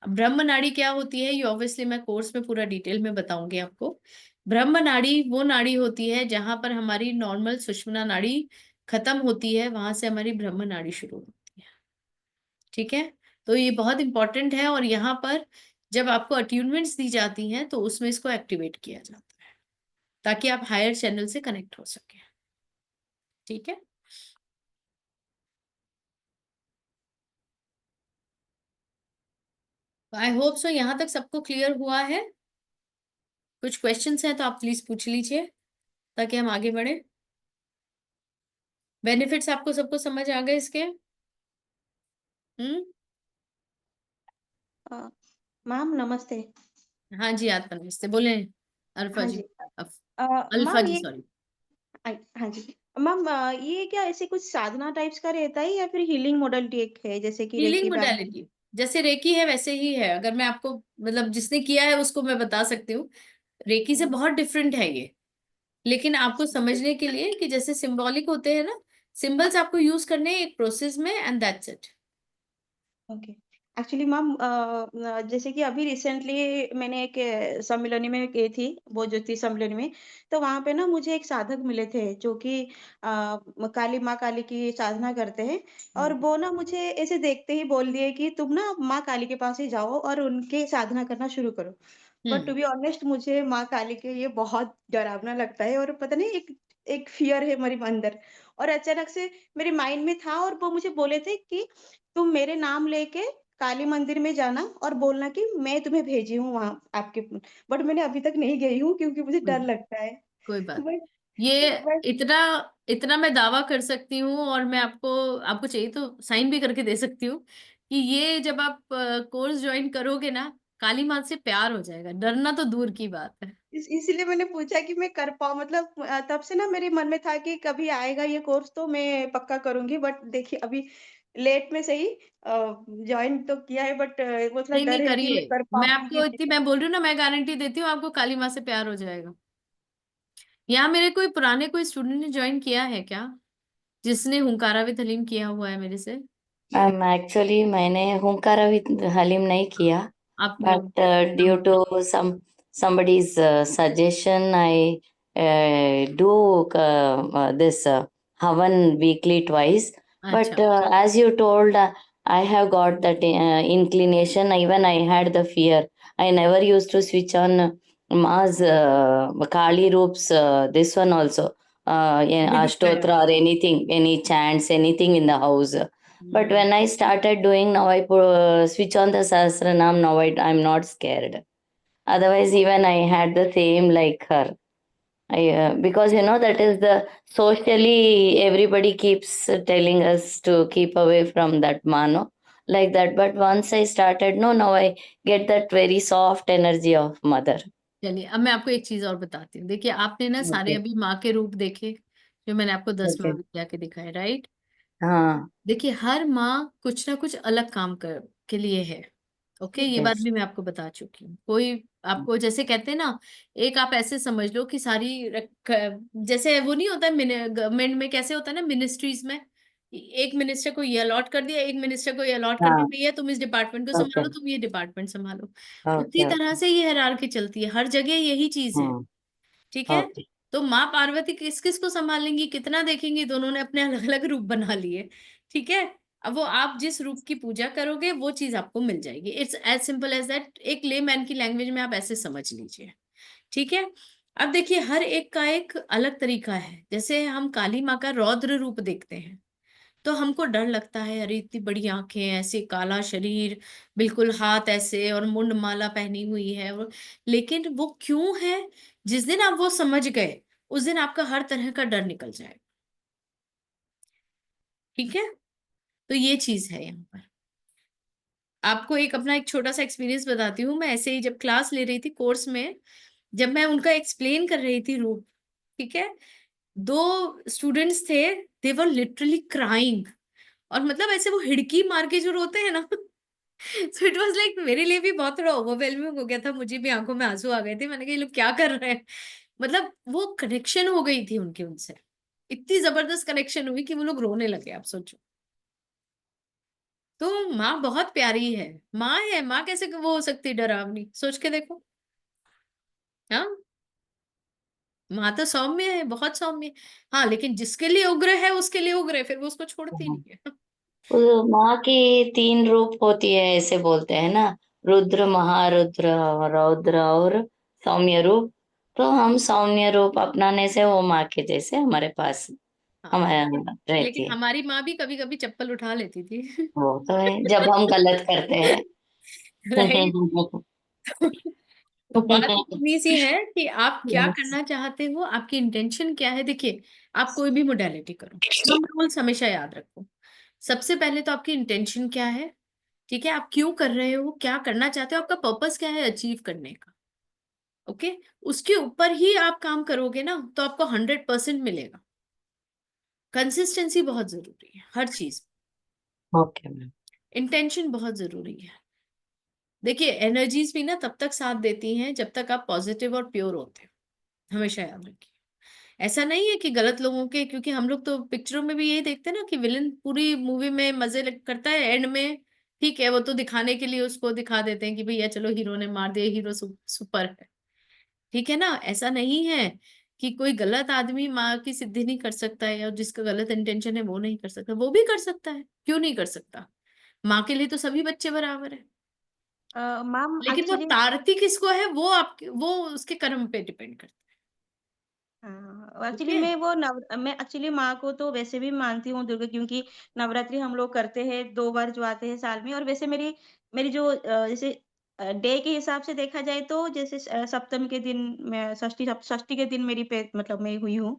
Speaker 1: अब ब्रह्म नाड़ी क्या होती है, ये ऑब्वियसली मैं कोर्स में पूरा डिटेल में बताऊंगी आपको। ब्रह्म नाड़ी वो नाड़ी होती है जहां पर हमारी नॉर्मल सुषुम्ना नाड़ी खत्म होती है, वहां से हमारी ब्रह्म नाड़ी शुरू होती है। ठीक है। तो ये बहुत इंपॉर्टेंट है, और यहाँ पर जब आपको अट्यूनमेंट्स दी जाती हैं तो उसमें इसको एक्टिवेट किया जाता है ताकि आप हायर चैनल से कनेक्ट हो सके। ठीक है। आई होप सो यहाँ तक सबको क्लियर हुआ है। कुछ क्वेश्चंस हैं तो आप प्लीज पूछ लीजिए ताकि हम आगे बढ़े। बेनिफिट्स आपको सबको समझ आ गए इसके? हम्म।
Speaker 4: अ, मैम नमस्ते।
Speaker 1: हाँ जी, आत्मा नमस्ते, बोले अल्फा
Speaker 4: हाँ
Speaker 1: जी।
Speaker 4: जी।
Speaker 1: अफ-
Speaker 4: अ,
Speaker 1: अल्फा
Speaker 4: मैम
Speaker 1: जी,
Speaker 4: ये
Speaker 1: सॉरी।
Speaker 4: हाँ जी। मैम ये क्या ऐसे कुछ साधना टाइप्स का रहता है या फिर हीलिंग मॉडलिटी एक है जैसे कि
Speaker 1: हीलिंग
Speaker 4: रेकी बैग?
Speaker 1: मोडालिटी जैसे रेकी है वैसे ही है, अगर मैं आपको मतलब जिसने किया है उसको मैं बता सकती हूँ। रेकी से बहुत डिफरेंट है ये, लेकिन आपको समझने के लिए कि जैसे सिंबॉलिक होते हैं ना, सिंबल्स आपको यूज करने हैं एक प्रोसेस में, and that's it.
Speaker 4: Okay. Actually ma'am जैसे कि अभी रिसेंटली मैंने एक सम्मेलन में गई थी, वो ज्योति सम्मेलन में। तो वहाँ पे ना मुझे एक साधक मिले थे जो कि काली माँ काली की साधना करते हैं। और वो ना मुझे ऐसे देखते ही बोल दिए कि तुम ना माँ काली के पास ही जाओ और उनके साधना करना शुरू करो। But to
Speaker 1: hmm.
Speaker 4: Be honest मुझे माँ काली के ये बहुत डरावना लगता है और पता नहीं एक एक फ़ियर है मेरे अंदर। और अचानक से मेरे माइंड में था और वो मुझे बोले थे कि तुम मेरे नाम लेके काली मंदिर में जाना और बोलना कि मैं तुम्हें भेजी हूँ वहाँ आपके। बट मैंने अभी तक नहीं गई हूँ क्योंकि मुझे
Speaker 1: कोई
Speaker 4: डर लगता है।
Speaker 1: कोई बात नहीं।
Speaker 4: बट
Speaker 1: ये
Speaker 4: बट
Speaker 1: इतना इतना मैं दावा कर सकती हूँ, और मैं आपको आपको चाहिए तो साइन भी करके दे सकती हूँ कि ये जब आप कोर्स ज्वाइन करोगे ना, काली माँ से प्यार हो जाएगा, डरना तो दूर की बात है।
Speaker 4: इसीलिए मैंने पूछा कि मैं कर पाऊँ मतलब तब से ना मेरे मन में था कि कभी आएगा ये कोर्स तो मैं पक्का करूँगी। बट देखिए अभी लेट में सही जॉइन तो किया है बट वो थोड़ा
Speaker 1: नहीं नहीं,
Speaker 4: डर है कि
Speaker 1: करिए।
Speaker 4: मैं कर
Speaker 1: मैं
Speaker 4: पाऊँगी
Speaker 1: आपको
Speaker 4: कि
Speaker 1: इतनी
Speaker 4: नहीं।
Speaker 1: मैं बोल रही हूँ ना, मैं गारंटी देती हूँ आपको काली माँ से प्यार हो जाएगा। यहाँ मेरे कोई पुराने कोई स्टूडेंट ने ज्वाइन किया है क्या, जिसने हुंकारा विद हलीम किया हुआ है मेरे से?
Speaker 2: एक्चुअली मैंने हुंकारा विद हलीम नहीं किया,
Speaker 1: आप
Speaker 2: but due to somebody's suggestion, I do this Havan weekly twice. But
Speaker 1: अच्छा।
Speaker 2: as you told, I have got that inclination. Even I had the fear. I never used to switch on Ma's Kali Roop's this one also. In
Speaker 1: ये दिखाया
Speaker 2: Ashtotra or anything, any chants, anything in the house. But
Speaker 1: hmm.
Speaker 2: when I started doing, now I put, switch on the Sahasranam. Now I'm not scared. Otherwise, even I had the same like her. Because that is the socially everybody keeps telling us to keep away from that mano like that. But once I started, no, now I get that very soft energy of mother.
Speaker 1: चलिए, अब मैं आपको एक चीज और बताती हूँ। देखिए, आपने ना सारे
Speaker 2: Okay.
Speaker 1: अभी माँ के रूप देखे जो मैंने आपको 10
Speaker 2: Okay.
Speaker 1: महाविद्या के दिखाए, राइट?
Speaker 2: हाँ.
Speaker 1: देखिए, हर माँ कुछ ना कुछ अलग काम के लिए है। ओके, ये बात
Speaker 2: Yes.
Speaker 1: भी मैं आपको बता चुकी हूँ। कोई आपको जैसे कहते हैं ना, एक आप ऐसे समझ लो कि सारी जैसे वो नहीं होता गवर्नमेंट में कैसे होता है ना, मिनिस्ट्रीज में एक मिनिस्टर को ये अलॉट कर दिया, एक मिनिस्टर को ये अलॉट कर दिया,
Speaker 2: हाँ.
Speaker 1: भैया तुम इस डिपार्टमेंट को संभालो,
Speaker 2: Okay.
Speaker 1: तुम ये डिपार्टमेंट संभालो। उसी
Speaker 2: Okay.
Speaker 1: तरह से ये हायरार्की चलती है, हर जगह यही चीज है।
Speaker 2: हाँ.
Speaker 1: ठीक है।
Speaker 2: Okay.
Speaker 1: तो माँ पार्वती किस किस को संभालेंगी, कितना देखेंगी, दोनों ने अपने अलग अलग रूप बना लिए। ठीक है। अब वो आप जिस रूप की पूजा करोगे वो चीज आपको मिल जाएगी। It's as simple as that, एक लेमैन की लैंग्वेज में आप ऐसे समझ लीजिए। ठीक है। अब देखिए, हर एक का एक अलग तरीका है। जैसे हम काली माँ का रौद्र रूप देखते हैं तो हमको डर लगता है, अरे इतनी बड़ी आंखें, ऐसे काला शरीर, बिल्कुल हाथ ऐसे, और मुंड माला पहनी हुई है। लेकिन वो क्यों है, जिस दिन आप वो समझ गए उस दिन आपका हर तरह का डर निकल जाएगा। ठीक है। तो ये चीज है यहाँ पर। आपको एक अपना एक छोटा सा एक्सपीरियंस बताती हूँ। मैं ऐसे ही जब क्लास ले रही थी कोर्स में, जब मैं उनका एक्सप्लेन कर रही थी रूप, ठीक है, दो स्टूडेंट्स थे, दे वर लिटरली क्राइंग। और मतलब ऐसे वो हिड़की मार के जो रोते हैं ना सो इट वाज लाइक मेरे लिए भी बहुत थोड़ा ओवरवेलमिंग हो गया था, मुझे भी आंखों में आंसू आ गए थे। मैंने कहा ये लोग क्या कर रहे हैं, मतलब वो कनेक्शन हो गई थी उनकी उनसे, इतनी जबरदस्त कनेक्शन हुई कि वो लोग रोने लगे, आप सोचो। तो माँ बहुत प्यारी है, माँ है, माँ कैसे वो हो सकती है डरावनी, सोच के देखो। हाँ, माँ तो सौम्य है, बहुत सौम्य है। हाँ, लेकिन जिसके लिए उग्र है उसके लिए उग्र है, फिर वो उसको छोड़ती नहीं है।
Speaker 2: माँ की 3 रूप होती है ऐसे बोलते हैं ना, रुद्र, महारुद्र, रौद्र और सौम्य रूप। तो हम सौम्य रूप अपनाने से वो माँ के जैसे हमारे पास
Speaker 1: हाँ,
Speaker 2: हमारे
Speaker 1: लेकिन
Speaker 2: रहती है।
Speaker 1: हमारी माँ भी कभी कभी चप्पल उठा लेती थी।
Speaker 2: वो तो है जब हम गलत करते हैं।
Speaker 1: राइट। तो बात इतनी सी है कि आप क्या करना चाहते हो, आपकी इंटेंशन क्या है। देखिए, आप कोई भी मोडालिटी करो, हम रूल्स हमेशा याद रखो। सबसे पहले तो आपकी इंटेंशन क्या है, ठीक है, आप क्यों कर रहे हो, क्या करना चाहते हो, आपका पर्पस क्या है अचीव करने का। ओके, उसके ऊपर ही आप काम करोगे ना, तो आपको 100% मिलेगा। कंसिस्टेंसी बहुत जरूरी है हर चीज,
Speaker 2: ओके मैम।
Speaker 1: इंटेंशन बहुत जरूरी है। देखिए, एनर्जीज भी ना तब तक साथ देती हैं जब तक आप पॉजिटिव और प्योर होते हो, हमेशा याद रखिए। ऐसा नहीं है कि गलत लोगों के, क्योंकि हम लोग तो पिक्चरों में भी यही देखते हैं ना कि विलन पूरी मूवी में मजे करता है, एंड में ठीक है वो तो दिखाने के लिए उसको दिखा देते हैं कि भैया चलो हीरो ने मार दिया, हीरो सुपर है, ठीक है ना। ऐसा नहीं है कि कोई गलत आदमी माँ की सिद्धि नहीं कर सकता है, या जिसका गलत इंटेंशन है वो नहीं कर सकता, वो भी कर सकता है, क्यों नहीं कर सकता। माँ के लिए तो सभी बच्चे बराबर है।
Speaker 4: मैम
Speaker 1: लेकिन वो
Speaker 4: एक्चुअली
Speaker 1: तारती किसको है, वो आपके, वो उसके कर्म पे डिपेंड करता
Speaker 4: हाँ,
Speaker 1: है।
Speaker 4: Actually
Speaker 1: okay.
Speaker 4: मैं एक्चुअली माँ को तो वैसे भी मानती हूँ दुर्गा, क्योंकि नवरात्रि हम लोग करते हैं 2 बार जो आते हैं साल में। और वैसे मेरी मेरी जो जैसे डे के हिसाब से देखा जाए तो जैसे सप्तमी के दिन मैं षष्ठी के दिन मेरी मतलब मैं हुई हूँ।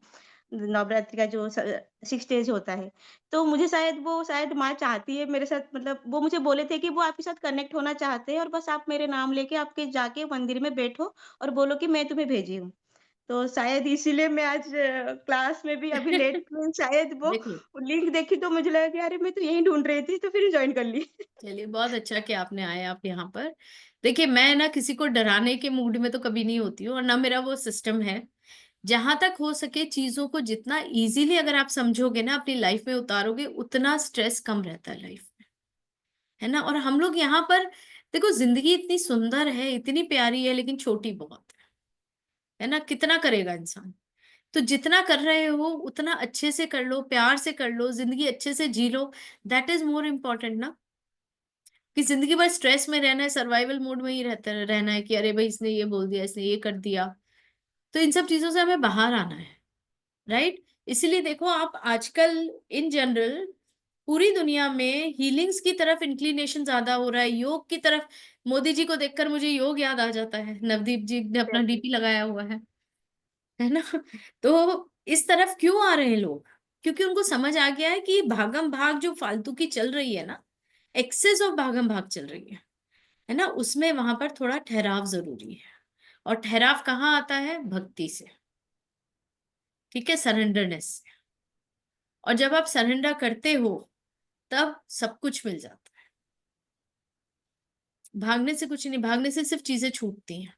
Speaker 4: नवरात्रि का जो 6 डेज़ होता है। तो मुझे शायद माँ चाहती है मेरे साथ, मतलब वो मुझे बोले थे कि वो आपके साथ कनेक्ट होना चाहते हैं और बस आप मेरे नाम लेके आपके जाके मंदिर में बैठो और बोलो कि मैं तुम्हें भेजी हूँ। तो शायद इसीलिए मैं आज क्लास में भी अभी लेट में शायद वो
Speaker 1: देखो,
Speaker 4: लिंक देखी तो मुझे लगा कि अरे मैं तो यही ढूँढ रही थी, तो फिर जॉइन कर ली।
Speaker 1: चलिए बहुत अच्छा कि आपने आए आप यहाँ पर। देखिए, मैं ना किसी को डराने के मूड में तो कभी नहीं होती हूँ, और ना मेरा वो सिस्टम है। जहां तक हो सके चीजों को जितना इजीली अगर आप समझोगे ना, अपनी लाइफ में उतारोगे, उतना स्ट्रेस कम रहता है लाइफ में, है ना। और हम लोग यहाँ पर, देखो जिंदगी इतनी सुंदर है, इतनी प्यारी है, लेकिन छोटी बहुत है ना। कितना करेगा इंसान, तो जितना कर रहे हो उतना अच्छे से कर लो, प्यार से कर लो, जिंदगी अच्छे से जी लो। दैट इज मोर इम्पोर्टेंट ना, कि जिंदगी भर स्ट्रेस में रहना है, सर्वाइवल मोड में ही रहना है कि अरे भाई इसने ये बोल दिया, इसने ये कर दिया। तो इन सब चीजों से हमें बाहर आना है, राइट। इसीलिए देखो आप आजकल इन जनरल पूरी दुनिया में हीलिंग्स की तरफ इंक्लिनेशन ज्यादा हो रहा है, योग की तरफ। मोदी जी को देखकर मुझे योग याद आ जाता है, नवदीप जी ने अपना
Speaker 4: एग्ज़ैक्टली।
Speaker 1: डीपी लगाया हुआ है ना। तो इस तरफ क्यों आ रहे हैं लोग, क्योंकि उनको समझ आ गया है कि भागम भाग जो फालतू की चल रही है ना, एक्सेस ऑफ भागम भाग चल रही है ना, उसमें वहां पर थोड़ा ठहराव जरूरी है। और ठहराव कहाँ आता है, भक्ति से, ठीक है, सरेंडरनेस से। और जब आप सरेंडर करते हो तब सब कुछ मिल जाता है। भागने से कुछ नहीं, भागने से सिर्फ चीजें छूटती हैं,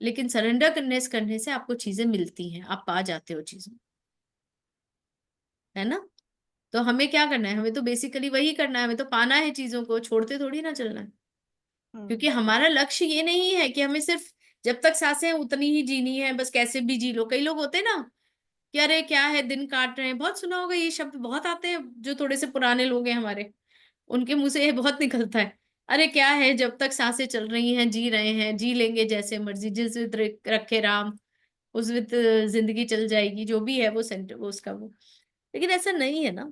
Speaker 1: लेकिन सरेंडर करने से आपको चीजें मिलती हैं, आप पा जाते हो चीजों, है ना। तो हमें क्या करना है, हमें तो बेसिकली वही करना है, हमें तो पाना है चीजों को, छोड़ते थोड़ी ना चलना है। क्योंकि
Speaker 4: हुँ।
Speaker 1: हमारा लक्ष्य ये नहीं है कि हमें सिर्फ जब तक सांसें हैं उतनी ही जीनी है, बस कैसे भी जी लो। कई लोग होते हैं ना कि अरे क्या है दिन काट रहे हैं, बहुत सुना होगा ये शब्द, बहुत आते हैं, जो थोड़े से पुराने लोग हैं हमारे, उनके मुंह से ये बहुत निकलता है। अरे क्या है, जब तक सांसें चल रही हैं जी रहे हैं, जी लेंगे जैसे मर्जी, जिस विध रखे राम उस विध जिंदगी चल जाएगी, जो भी है वो सेंटर वो उसका वो। लेकिन ऐसा नहीं है ना,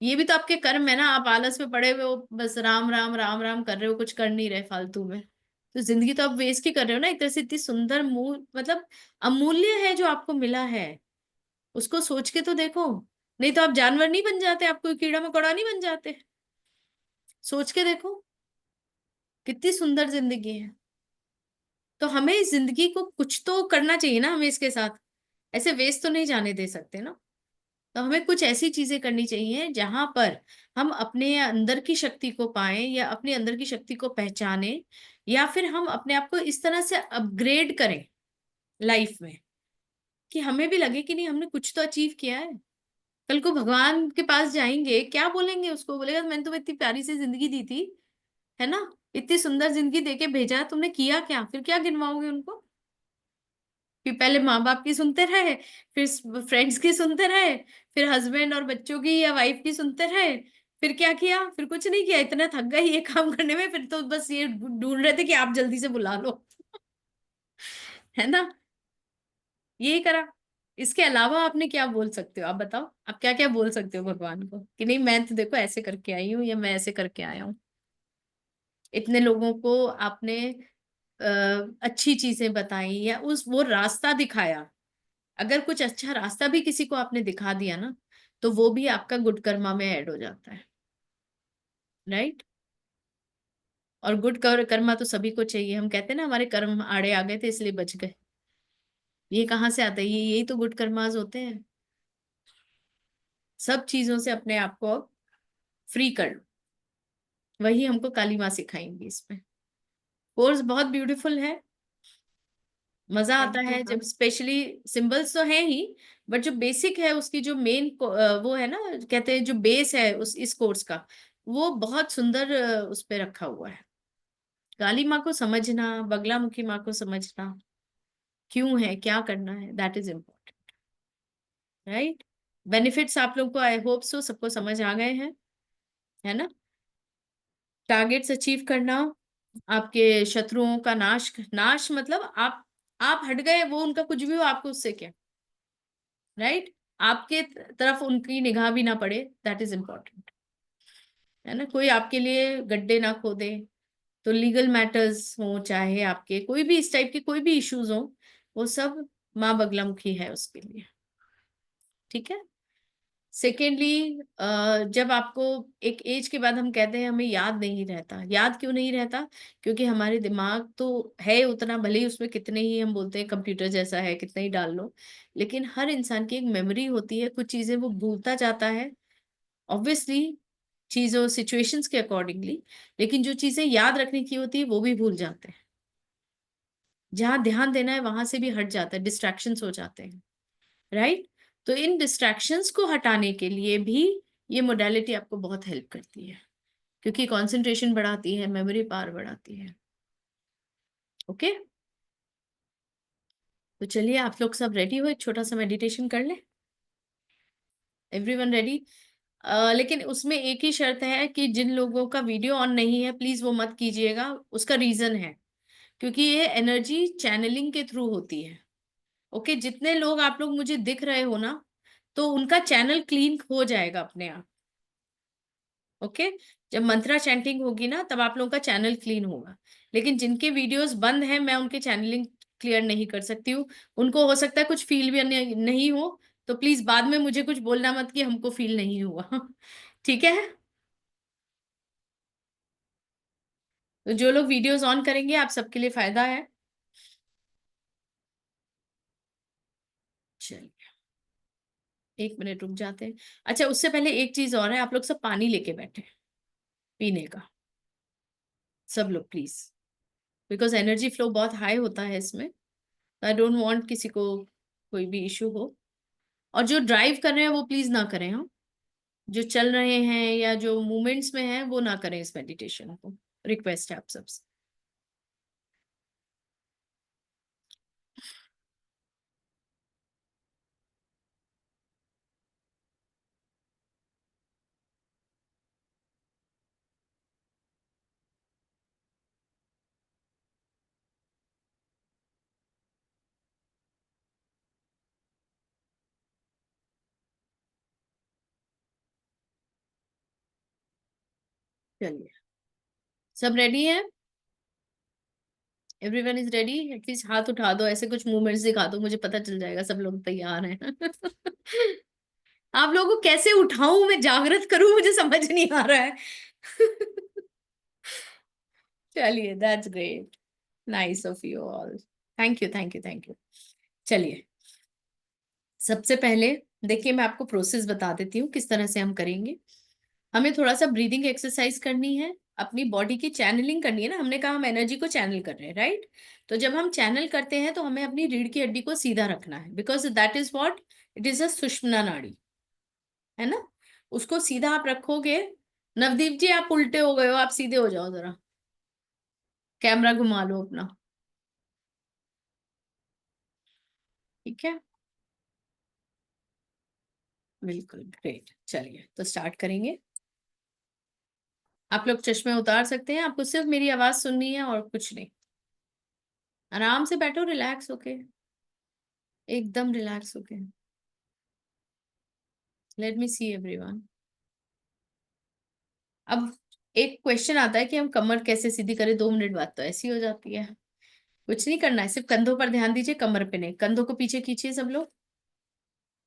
Speaker 1: ये भी तो आपके कर्म है ना। आप आलस में पड़े हुए हो, बस राम राम राम राम कर रहे हो, कुछ कर नहीं रहे फालतू में, तो जिंदगी तो आप वेस्ट ही कर रहे हो ना। एक तरह से इतनी सुंदर मतलब अमूल्य है जो आपको मिला है, उसको सोच के तो देखो। नहीं तो आप जानवर नहीं बन जाते, आप कोई कीड़ा मकोड़ा नहीं बन जाते। सोच के देखो कितनी सुंदर जिंदगी है। तो हमें इस जिंदगी को कुछ तो करना चाहिए ना, हमें इसके साथ ऐसे वेस्ट तो नहीं जाने दे सकते ना। तो हमें कुछ ऐसी चीजें करनी चाहिए जहां पर हम अपने अंदर की शक्ति को पाएं या अपने अंदर की शक्ति को पहचाने, या फिर हम अपने आप को इस तरह से अपग्रेड करें लाइफ में कि हमें भी लगे कि नहीं, हमने कुछ तो अचीव किया है। कल को भगवान के पास जाएंगे, क्या बोलेंगे उसको? बोलेगा मैंने तुम्हें इतनी प्यारी सी जिंदगी दी थी, है ना, इतनी सुंदर जिंदगी देके भेजा, तुमने किया क्या? फिर क्या गिनवाओगे उनको? कि पहले माँ बाप की सुनते रहे, फिर फ्रेंड्स की सुनते रहे, फिर हस्बैंड और बच्चों की या वाइफ की सुनते रहे, फिर क्या किया? फिर कुछ नहीं किया, इतना थक गए ये काम करने में, फिर तो बस ये ढूंढ रहे थे कि आप जल्दी से बुला लो। है ना, यही करा। इसके अलावा आपने क्या बोल सकते हो? आप बताओ, आप क्या क्या बोल सकते हो भगवान को कि नहीं मैं तो देखो ऐसे करके आई हूँ या मैं ऐसे करके आया हूँ। इतने लोगों को आपने अच्छी चीजें बताई या उस वो रास्ता दिखाया। अगर कुछ अच्छा रास्ता भी किसी को आपने दिखा दिया ना, तो वो भी आपका गुड कर्मा में ऐड हो जाता है, राइट। और गुड कर्मा तो सभी को चाहिए। हम कहते हैं ना हमारे कर्म आड़े आ गए थे इसलिए बच गए। ये कहाँ से आता है? ये यही तो गुड कर्मास होते हैं। सब चीजों से अपने आप को फ्री कर लो, वही हमको काली माँ सिखाएंगी इसमें। कोर्स बहुत ब्यूटीफुल है, मजा आता
Speaker 4: थैंक यू
Speaker 1: है जब
Speaker 4: मैम।
Speaker 1: स्पेशली सिंबल्स तो है ही, बट जो बेसिक है उसकी जो मेन वो है ना, कहते हैं जो बेस है उस इस कोर्स का, वो बहुत सुंदर उस पे रखा हुआ है। काली माँ को समझना, बगलामुखी माँ को समझना, क्यों है, क्या करना है, that is important, right. Benefits आप लोग को आई होप सो सबको समझ आ गए हैं, है ना। टारगेट्स अचीव करना, आपके शत्रुओं का नाश, नाश मतलब आप हट गए, वो उनका कुछ भी हो आपको उससे क्या, राइट। आपके तरफ उनकी निगाह भी ना पड़े, दैट इज इम्पोर्टेंट, है ना। कोई आपके लिए गड्ढे ना खोदे। तो लीगल मैटर्स हो, चाहे आपके कोई भी इस टाइप के कोई भी इश्यूज हो, वो सब माँ बगलामुखी है उसके लिए, ठीक है। सेकेंडली, जब आपको एक एज के बाद हम कहते हैं हमें याद नहीं रहता, याद क्यों नहीं रहता? क्योंकि हमारे दिमाग तो है उतना, भले ही उसमें कितने ही हम बोलते हैं कंप्यूटर जैसा है, कितना ही डाल लो, लेकिन हर इंसान की एक मेमोरी होती है, कुछ चीजें वो भूलता जाता है ऑब्वियसली, चीजों सिचुएशंस के अकॉर्डिंगली। लेकिन जो चीजें याद रखने की होती है वो भी भूल जाते हैं। जहां ध्यान देना है वहां से भी हट जाता है, डिस्ट्रैक्शंस हो जाते हैं, राइट। तो इन डिस्ट्रैक्शंस को हटाने के लिए भी ये मोडालिटी आपको बहुत हेल्प करती है, क्योंकि कंसंट्रेशन बढ़ाती है, मेमोरी पावर बढ़ाती है। ओके, तो चलिए आप लोग सब रेडी हो, एक छोटा सा मेडिटेशन कर ले। Everyone ready? लेकिन उसमें एक ही शर्त है कि जिन लोगों का वीडियो ऑन नहीं है प्लीज वो मत कीजिएगा। उसका रीजन है क्योंकि ये एनर्जी चैनलिंग के थ्रू होती है। ओके, जितने लोग आप लोग मुझे दिख रहे हो ना, तो उनका चैनल क्लीन हो जाएगा अपने आप। ओके, जब मंत्रा चैंटिंग होगी ना तब आप लोगों का चैनल क्लीन होगा। लेकिन जिनके वीडियोस बंद हैं मैं उनके चैनलिंग क्लियर नहीं कर सकती हूँ। उनको हो सकता है कुछ फील भी नहीं हो, तो प्लीज बाद में मुझे कुछ बोलना मत कि हमको फील नहीं हुआ। ठीक है। तो जो लोग वीडियोस ऑन करेंगे आप सबके लिए फायदा है। चलिए 1 मिनट रुक जाते हैं। अच्छा, उससे पहले एक चीज और है, आप लोग सब पानी लेके बैठे पीने का, सब लोग प्लीज, बिकॉज एनर्जी फ्लो बहुत हाई होता है इसमें। आई डोंट वांट किसी को कोई भी इशू हो। और जो ड्राइव कर रहे हैं वो प्लीज ना करें, हम जो चल रहे हैं या जो मूवमेंट्स में हैं वो ना करें इस मेडिटेशन को। रिक्वेस्ट है आप सबसे। चलिए सब रेडी है? Everyone is ready? एटलीस्ट हाथ उठा दो, ऐसे कुछ मूवमेंट्स दिखा दो, मुझे पता चल जाएगा सब लोग तैयार हैं। आप लोगों को कैसे उठाऊं, मैं जागृत करूं, मुझे समझ नहीं आ रहा है। चलिए that's great, nice of you all, thank you thank you thank you. चलिए सबसे पहले देखिए मैं आपको प्रोसेस बता देती हूँ किस तरह से हम करेंगे। हमें थोड़ा सा ब्रीदिंग एक्सरसाइज करनी है, अपनी बॉडी की चैनलिंग करनी है ना, हमने कहा हम एनर्जी को चैनल कर रहे हैं, राइट। तो जब हम चैनल करते हैं तो हमें अपनी रीढ़ की हड्डी को सीधा रखना है, because that is what it is, a सुषुम्ना नाड़ी, है ना। उसको सीधा आप रखोगे। नवदीप जी आप उल्टे हो गए हो, आप सीधे हो जाओ जरा, कैमरा घुमा लो अपना, ठीक है। बिल्कुल ग्रेट, चलिए तो स्टार्ट करेंगे। आप लोग चश्मे उतार सकते हैं, आपको सिर्फ मेरी आवाज सुननी है और कुछ नहीं। आराम से बैठो, रिलैक्स होके, एकदम रिलैक्स होके। Let me see everyone. अब एक क्वेश्चन आता है कि हम कमर कैसे सीधी करें, 2 मिनट बाद तो ऐसी हो जाती है। कुछ नहीं करना है, सिर्फ कंधों पर ध्यान दीजिए, कमर पे नहीं। कंधों को पीछे खींचिए सब लोग,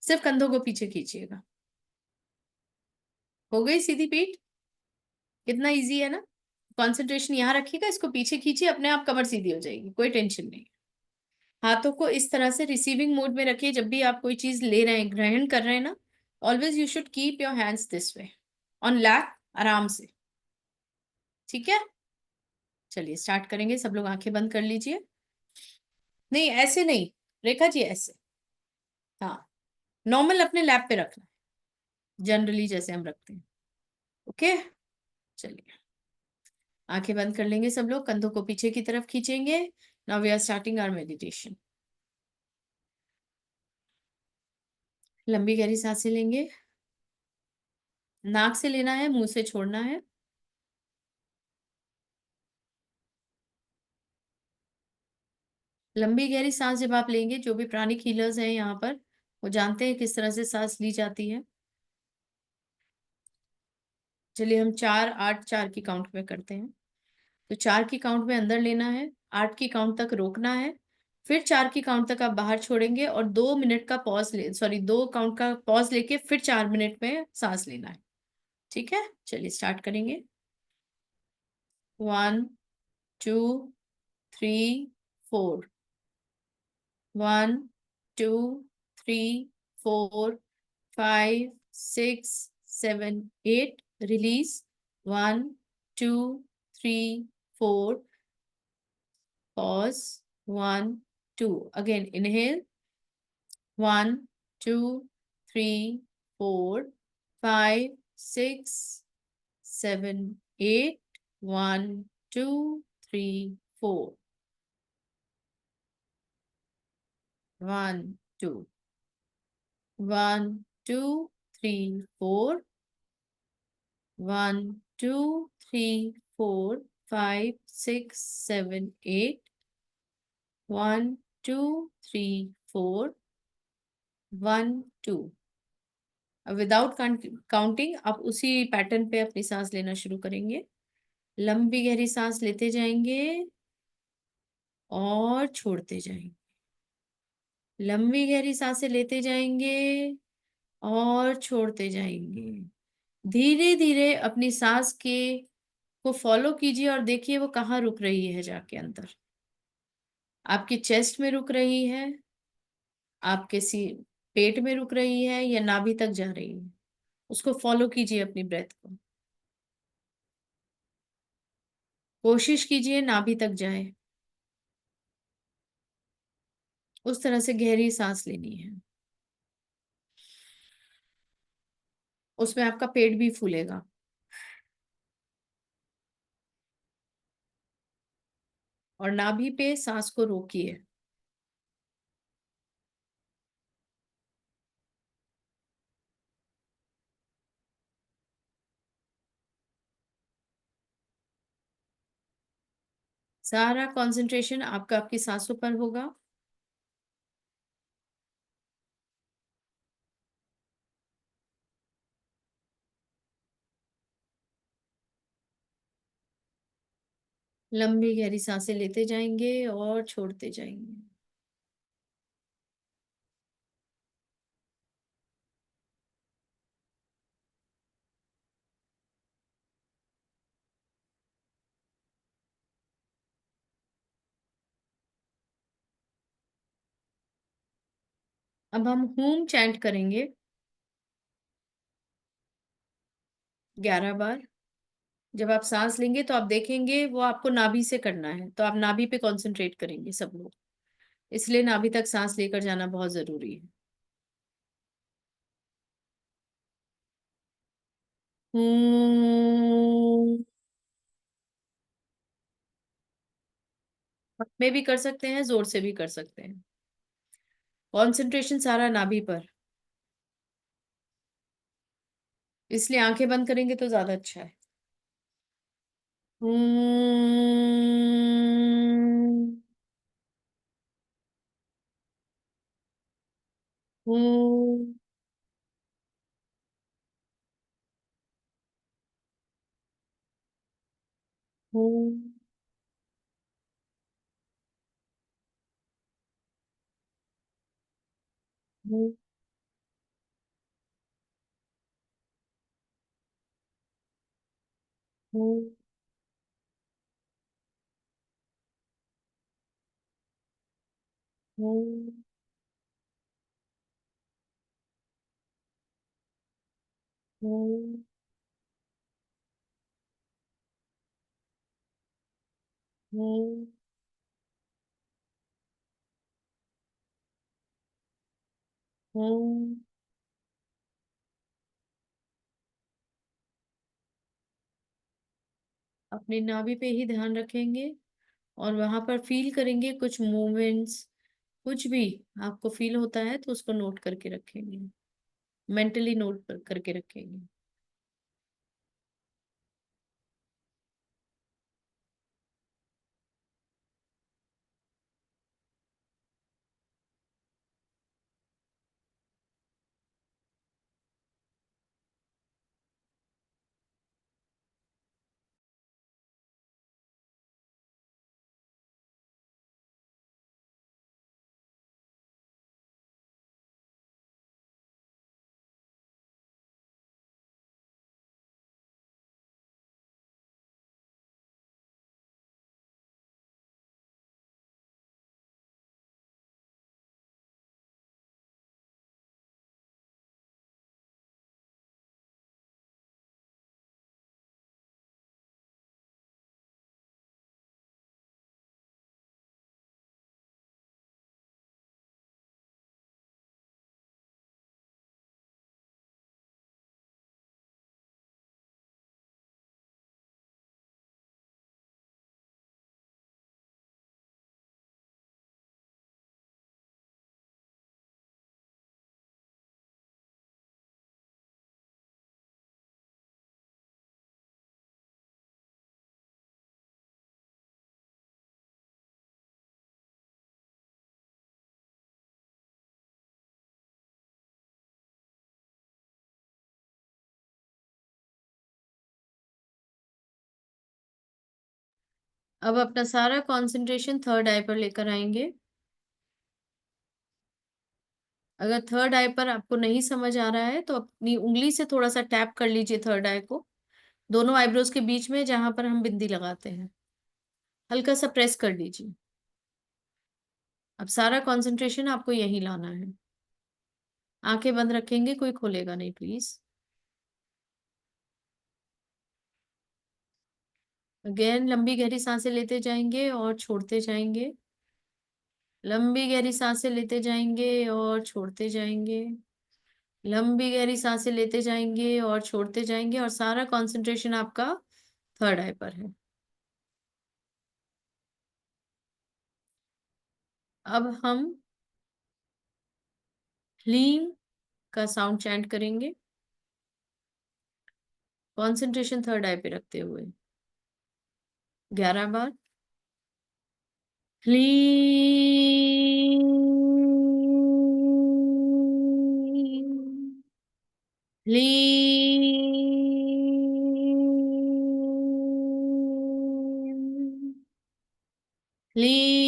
Speaker 1: सिर्फ कंधों को पीछे खींचिएगा। हो गई सीधी पीठ, कितना इजी है ना। कंसंट्रेशन यहाँ रखिएगा, इसको पीछे खींचिए, अपने आप कमर सीधी हो जाएगी, कोई टेंशन नहीं। हाथों को इस तरह से रिसीविंग मोड में रखिए, जब भी आप कोई चीज ले रहे हैं, ग्रहण कर रहे हैं ना, always you should keep your hands this way, on lap, आराम से, ठीक है। चलिए स्टार्ट करेंगे, सब लोग आंखें बंद कर लीजिए। नहीं ऐसे नहीं, रेखा जी ऐसे, हाँ, नॉर्मल अपने लैप पे रखना, जनरली जैसे हम रखते हैं, ओके। चलिए आंखें बंद कर लेंगे सब लोग, कंधों को पीछे की तरफ खींचेंगे। Now we are starting our meditation. लंबी गहरी सांसें लेंगे, नाक से लेना है, मुंह से छोड़ना है। लंबी गहरी सांस जब आप लेंगे, जो भी प्राणिक हीलर्स हैं यहाँ पर, वो जानते हैं किस तरह से सांस ली जाती है। चलिए हम 4-8-4 की काउंट में करते हैं। तो 4 की काउंट में अंदर लेना है, 8 की काउंट तक रोकना है, फिर 4 की काउंट तक आप बाहर छोड़ेंगे और 2 मिनट का पॉज ले, सॉरी 2 काउंट का पॉज लेके फिर 4 मिनट में सांस लेना है, ठीक है। चलिए स्टार्ट करेंगे। 1 2 3 4, 1 2 3 4 5 6 7 8, release, 1 2 3 4, pause, 1 2, again inhale, 1 2 3 4 5 6 7 8, 1 2 3 4, 1 2, 1 2 3 4, 1 2 3 4 5 6 7 8, 1 2 3 4, 1 2। अब विदाउट काउंटिंग आप उसी पैटर्न पे अपनी सांस लेना शुरू करेंगे। लंबी गहरी सांस लेते जाएंगे और छोड़ते जाएंगे, लंबी गहरी सांसें लेते जाएंगे और छोड़ते जाएंगे। धीरे धीरे अपनी सांस के को फॉलो कीजिए और देखिए वो कहाँ रुक रही है जाके अंदर। आपकी चेस्ट में रुक रही है, आपके सी पेट में रुक रही है, या नाभि तक जा रही है। उसको फॉलो कीजिए अपनी ब्रेथ को, कोशिश कीजिए नाभि तक जाए। उस तरह से गहरी सांस लेनी है, उसमें आपका पेट भी फूलेगा। और नाभि पे सांस को रोकिए। सारा कंसंट्रेशन आपका आपकी सांसों पर होगा। लंबी गहरी सांसें लेते जाएंगे और छोड़ते जाएंगे। अब हम हूम चैंट करेंगे। 11 बार। जब आप सांस लेंगे तो आप देखेंगे वो आपको नाभि से करना है, तो आप नाभि पे कंसंट्रेट करेंगे सब लोग, इसलिए नाभि तक सांस लेकर जाना बहुत जरूरी है। में भी कर सकते हैं, जोर से भी कर सकते हैं। कंसंट्रेशन सारा नाभि पर, इसलिए आंखें बंद करेंगे तो ज्यादा अच्छा है। अपनी नाभि पे ही ध्यान रखेंगे और वहां पर फील करेंगे कुछ मूवमेंट्स, कुछ भी आपको फील होता है तो उसको नोट करके रखेंगे, मेंटली नोट करके रखेंगे। अब अपना सारा कंसंट्रेशन थर्ड आई पर लेकर आएंगे। अगर थर्ड आई पर आपको नहीं समझ आ रहा है तो अपनी उंगली से थोड़ा सा टैप कर लीजिए थर्ड आई को, दोनों आईब्रोज के बीच में जहां पर हम बिंदी लगाते हैं, हल्का सा प्रेस कर लीजिए। अब सारा कंसंट्रेशन आपको यहीं लाना है। आंखें बंद रखेंगे, कोई खोलेगा नहीं प्लीज। अगेन लंबी गहरी सांसें लेते जाएंगे और छोड़ते जाएंगे, लंबी गहरी सांसें लेते जाएंगे और छोड़ते जाएंगे, लंबी गहरी सांसें लेते जाएंगे और छोड़ते जाएंगे, और सारा कंसंट्रेशन आपका थर्ड आई पर है। अब हम ह्लीम का साउंड चैंट करेंगे, कंसंट्रेशन थर्ड आई पे रखते हुए 11 बार। ह्लीम, ह्लीम, ह्लीम,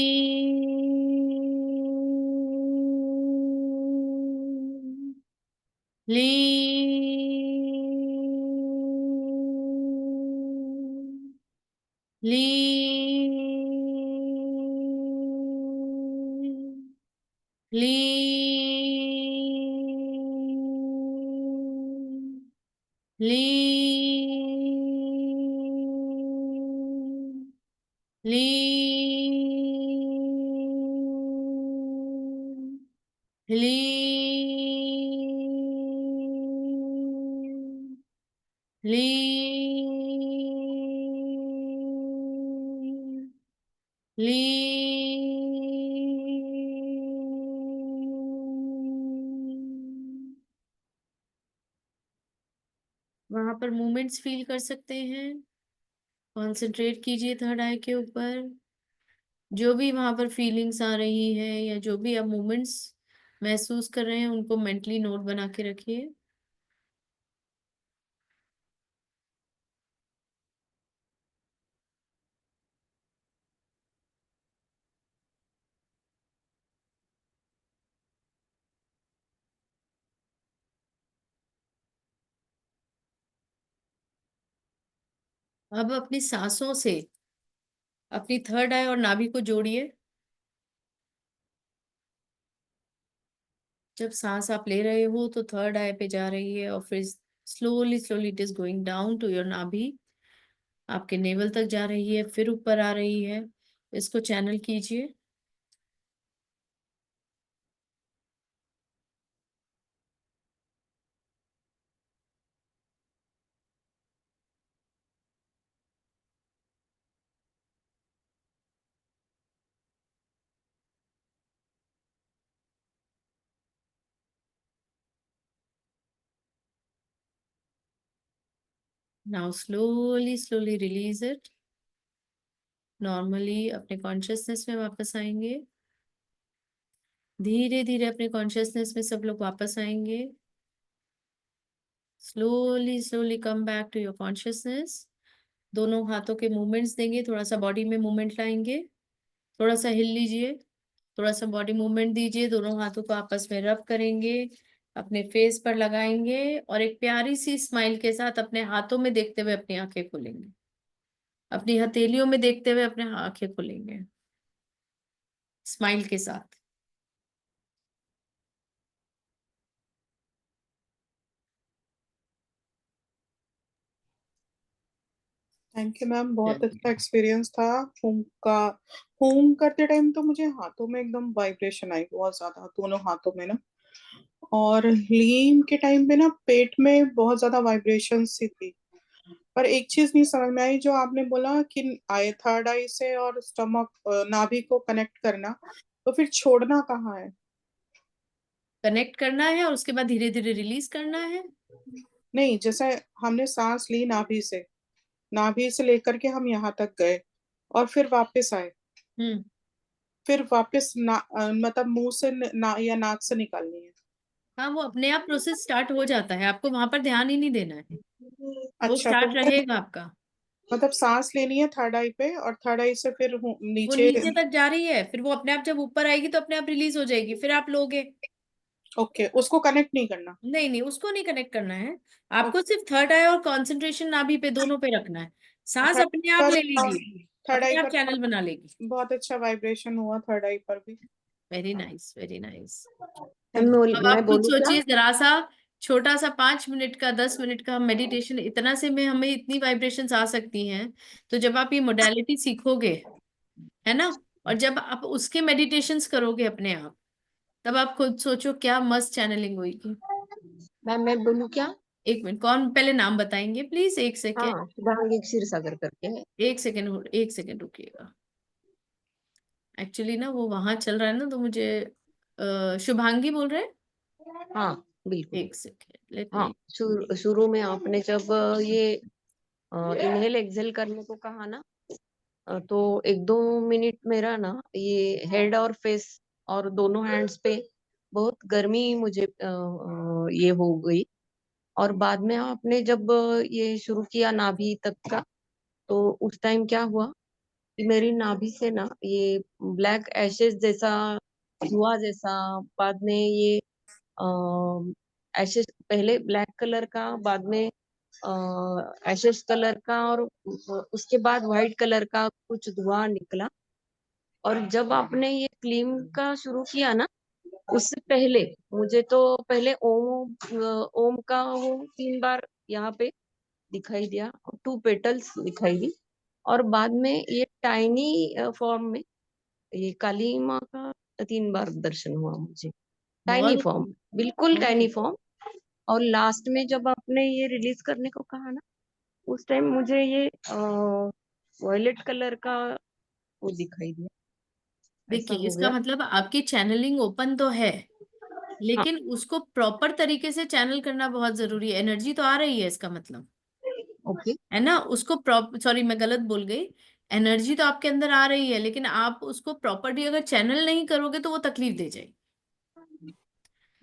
Speaker 1: ह्लीम, ह्लीम, ह्लीम, ह्लीम, ह्लीं ह्लीं ह्लीं ह्लीं। वहां पर मूवमेंट्स फील कर सकते हैं। कॉन्सेंट्रेट कीजिए थर्ड आई के ऊपर। जो भी वहां पर फीलिंग्स आ रही है या जो भी आप मूवमेंट्स महसूस कर रहे हैं उनको मेंटली नोट बना के रखिए। अब अपनी सांसों से अपनी थर्ड आई और नाभि को जोड़िए। जब सांस आप ले रहे हो तो थर्ड आई पे जा रही है और फिर slowly slowly it is going down to your nabhi, आपके नेवल तक जा रही है, फिर ऊपर आ रही है। इसको चैनल कीजिए। Now slowly slowly release it. Normally अपने कॉन्शियसनेस में वापस आएंगे। धीरे धीरे अपने कॉन्शियसनेस में सब लोग वापस आएंगे। Slowly slowly come back to your consciousness. दोनों हाथों के मूवमेंट्स देंगे, थोड़ा सा बॉडी में मूवमेंट लाएंगे, थोड़ा सा हिल लीजिए, थोड़ा सा बॉडी मूवमेंट दीजिए, दोनों हाथों को आपस में रब करेंगे, अपने फेस पर लगाएंगे और एक प्यारी सी स्माइल के साथ अपने हाथों में देखते हुए अपनी आंखें खोलेंगे। अपनी हथेलियों में देखते हुए अपने आंखें खोलेंगे स्माइल के साथ।
Speaker 5: थैंक यू मैम, बहुत अच्छा एक्सपीरियंस था। होम का होम करते टाइम तो मुझे हाथों में एकदम वाइब्रेशन आई बहुत ज्यादा, दोनों हाथों में ना। और लीम के टाइम पे ना पेट में बहुत ज्यादा वाइब्रेशन सी थी। पर एक चीज नहीं समझ में आई, जो आपने बोला कि आई थर्ड आई से और स्टमक नाभि को कनेक्ट करना, तो फिर छोड़ना कहाँ है?
Speaker 1: कनेक्ट करना है और उसके बाद धीरे धीरे रिलीज करना है।
Speaker 5: नहीं, जैसे हमने सांस ली नाभि से लेकर के हम यहाँ तक गए और फिर वापस आए, फिर वापस मतलब मुंह से या नाक से निकालनी है।
Speaker 1: हाँ, वो अपने आप प्रोसेस स्टार्ट हो जाता है, आपको वहां पर ध्यान ही नहीं देना है, वो
Speaker 5: अच्छा, तो
Speaker 1: स्टार्ट रहेगा आपका।
Speaker 5: मतलब सांस लेनी है थर्ड आई पे और थर्ड आई से फिर
Speaker 1: वो
Speaker 5: नीचे।
Speaker 1: नीचे तक जा रही है, फिर वो अपने आप जब ऊपर आएगी तो अपने आप रिलीज हो जाएगी, फिर आप लोगे।
Speaker 5: ओके, उसको कनेक्ट नहीं करना।
Speaker 1: नहीं नहीं, उसको नहीं कनेक्ट करना है। आपको
Speaker 5: ओके,
Speaker 1: सिर्फ थर्ड आई और कंसंट्रेशन नाभि पे, दोनों पे रखना है। सांस
Speaker 5: थर्ड
Speaker 1: अपने आप
Speaker 5: पर
Speaker 1: ले लेगी,
Speaker 5: थर्ड आई
Speaker 1: अपने आप
Speaker 5: पर
Speaker 1: चैनल बना लेगी।
Speaker 5: बहुत अच्छा वाइब्रेशन हुआ थर्ड आई पर भी।
Speaker 1: Very nice, very nice.
Speaker 5: Thank
Speaker 1: अब
Speaker 6: मैं
Speaker 1: आप खुद
Speaker 6: बोलूँ क्या?
Speaker 1: सोचिए जरा सा, छोटा सा 5 मिनट का 10 मिनट का मेडिटेशन, इतना से में हमें इतनी वाइब्रेशंस आ सकती हैं। तो जब आप ये मोडालिटी सीखोगे, है ना, और जब आप उसके मेडिटेशंस करोगे अपने आप, तब आप खुद सोचो क्या मस्त चैनलिंग होगी।
Speaker 6: मैं बोलूँ क्या?
Speaker 1: एक मिनट, कौन पहले नाम बताएंगे प्लीज? एक सेकेंड,
Speaker 6: हाँ, शुभांगी क्षीर सागर करके है।
Speaker 1: एक सेकेंड, एक सेकेंड रुकिएगा। एक्चुअली ना वो वहां चल रहा है ना, तो मुझे शुभांगी बोल रहे हैं।
Speaker 6: हाँ, बिल्कुल।
Speaker 1: एक सेकेंड, लेट
Speaker 6: हाँ,
Speaker 1: मी।
Speaker 6: शुरू में आपने जब ये इनहेल एक्सेल करने को कहा ना, तो 1-2 मिनट मेरा ना ये हेड और फेस और दोनों हैंड्स पे बहुत गर्मी मुझे ये हो गई। और बाद में आपने जब ये शुरू किया नाभि तक का, तो उस टाइम क्या हुआ कि मेरी नाभि से ना ये ब्लैक एशेस जैसा, धुआं जैसा, बाद में ये एशेस, पहले ब्लैक कलर का, बाद में एशेस कलर का, और उसके बाद व्हाइट कलर का कुछ धुआं निकला। और जब आपने ये क्लीम का शुरू किया ना, उससे पहले मुझे तो पहले ओम ओम का वो 3 बार यहाँ पे दिखाई दिया, 2 पेटल्स दिखाई दी। और बाद में ये टाइनी फॉर्म में ये काली माँ का 3 बार दर्शन हुआ मुझे, टाइनी
Speaker 1: बहुत
Speaker 6: फॉर्म, बिल्कुल
Speaker 1: बहुत
Speaker 6: टाइनी फॉर्म। और लास्ट में जब आपने ये रिलीज करने को कहा ना, उस टाइम मुझे ये वॉयलेट कलर का वो दिखाई दिया, ऐसा
Speaker 1: देखिए,
Speaker 6: हो
Speaker 1: इसका
Speaker 6: गया।
Speaker 1: मतलब आपकी चैनलिंग ओपन तो है,
Speaker 6: हाँ,
Speaker 1: लेकिन उसको प्रॉपर तरीके से चैनल करना बहुत जरूरी है। एनर्जी तो आ रही है, इसका मतलब
Speaker 6: ओके।
Speaker 1: है ना, उसको प्रॉपर, सॉरी मैं गलत बोल गई, एनर्जी तो आपके अंदर आ रही है, लेकिन आप उसको प्रॉपर्ली अगर चैनल नहीं करोगे तो वो तकलीफ दे जाएगी।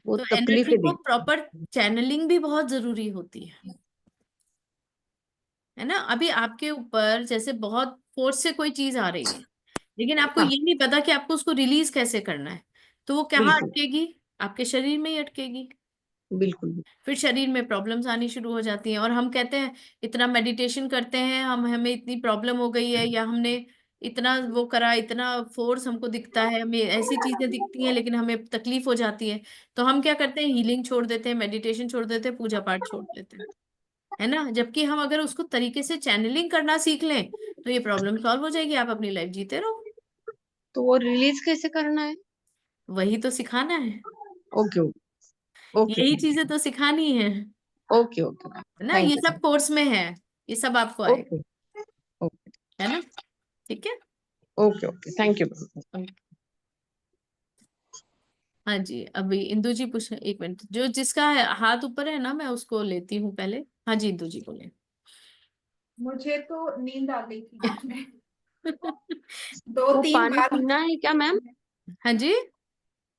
Speaker 6: वो
Speaker 1: तो एनर्जी
Speaker 6: तकलीफें
Speaker 1: को
Speaker 6: दी।
Speaker 1: प्रॉपर चैनलिंग भी बहुत जरूरी होती है ना। अभी आपके ऊपर जैसे बहुत फोर्स से कोई चीज आ रही है, लेकिन आपको
Speaker 6: हाँ,
Speaker 1: ये नहीं पता कि आपको उसको रिलीज कैसे करना है, तो वो कहाँ
Speaker 6: बिल्कुल,
Speaker 1: अटकेगी? आपके शरीर में ही अटकेगी।
Speaker 6: बिल्कुल।
Speaker 1: फिर शरीर में प्रॉब्लम्स आनी शुरू हो जाती हैं, और हम कहते हैं इतना मेडिटेशन करते हैं हम, हमें इतनी प्रॉब्लम हो गई है, या हमने इतना वो करा, इतना फोर्स हमको दिखता है, हमें ऐसी चीजें दिखती हैं, लेकिन हमें तकलीफ हो जाती है। तो हम क्या करते हैं, हीलिंग छोड़ देते हैं, मेडिटेशन छोड़ देते हैं, पूजा पाठ छोड़ देते हैं, है ना। जबकि हम अगर उसको तरीके से चैनलिंग करना सीख लें तो ये प्रॉब्लम सॉल्व हो जाएगी, आप अपनी लाइफ जीते रहो।
Speaker 6: तो वो रिलीज कैसे करना है?
Speaker 1: वही तो सिखाना है,
Speaker 6: ओके, ओके,
Speaker 1: यही चीजें तो सिखानी
Speaker 6: ओके, ओके,
Speaker 1: है ना।
Speaker 6: थैंक
Speaker 1: ये
Speaker 6: यू।
Speaker 1: सब कोर्स में है, ये सब आपको आएगा,
Speaker 6: ओके, ओके,
Speaker 1: है ना। ठीक है।
Speaker 6: Okay, okay, thank you.
Speaker 1: हाँ जी, अभी इंदु जी पूछ, एक मिनट, जो जिसका हाथ ऊपर है ना, मैं उसको लेती हूँ पहले। हाँ जी, इंदु जी बोले।
Speaker 3: मुझे तो नींद आ गई थी बीच में, दो
Speaker 6: वो
Speaker 3: तीन
Speaker 6: पानी
Speaker 3: बार।
Speaker 6: पीना है क्या मैम?
Speaker 1: हाँ जी,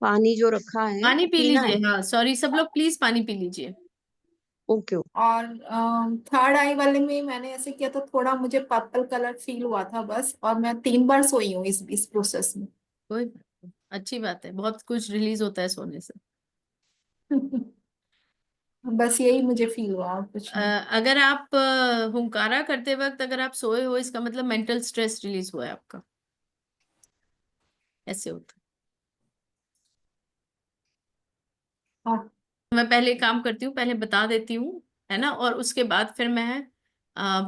Speaker 6: पानी जो रखा है
Speaker 1: पानी
Speaker 6: वो
Speaker 1: पी
Speaker 6: पीना है?
Speaker 1: लीजिए, हाँ सॉरी, सब लोग प्लीज पानी पी लीजिए।
Speaker 6: Okay, okay.
Speaker 3: और थर्ड आई वाले में मैंने ऐसे किया तो थोड़ा मुझे पर्पल कलर फील हुआ था बस, और मैं 3 बार सोई हूँ इस प्रोसेस में।
Speaker 1: कोई अच्छी बात है, बहुत कुछ रिलीज होता है सोने से।
Speaker 3: बस यही मुझे फील हुआ, और कुछ नहीं।
Speaker 1: अगर आप हुंकारा करते वक्त अगर आप सोए हो, इसका मतलब मेंटल स्ट्रेस रिलीज हुआ है आपका, ऐसे होता
Speaker 3: हाँ,
Speaker 1: है। मैं पहले काम करती हूँ, पहले बता देती हूँ, है ना, और उसके बाद फिर मैं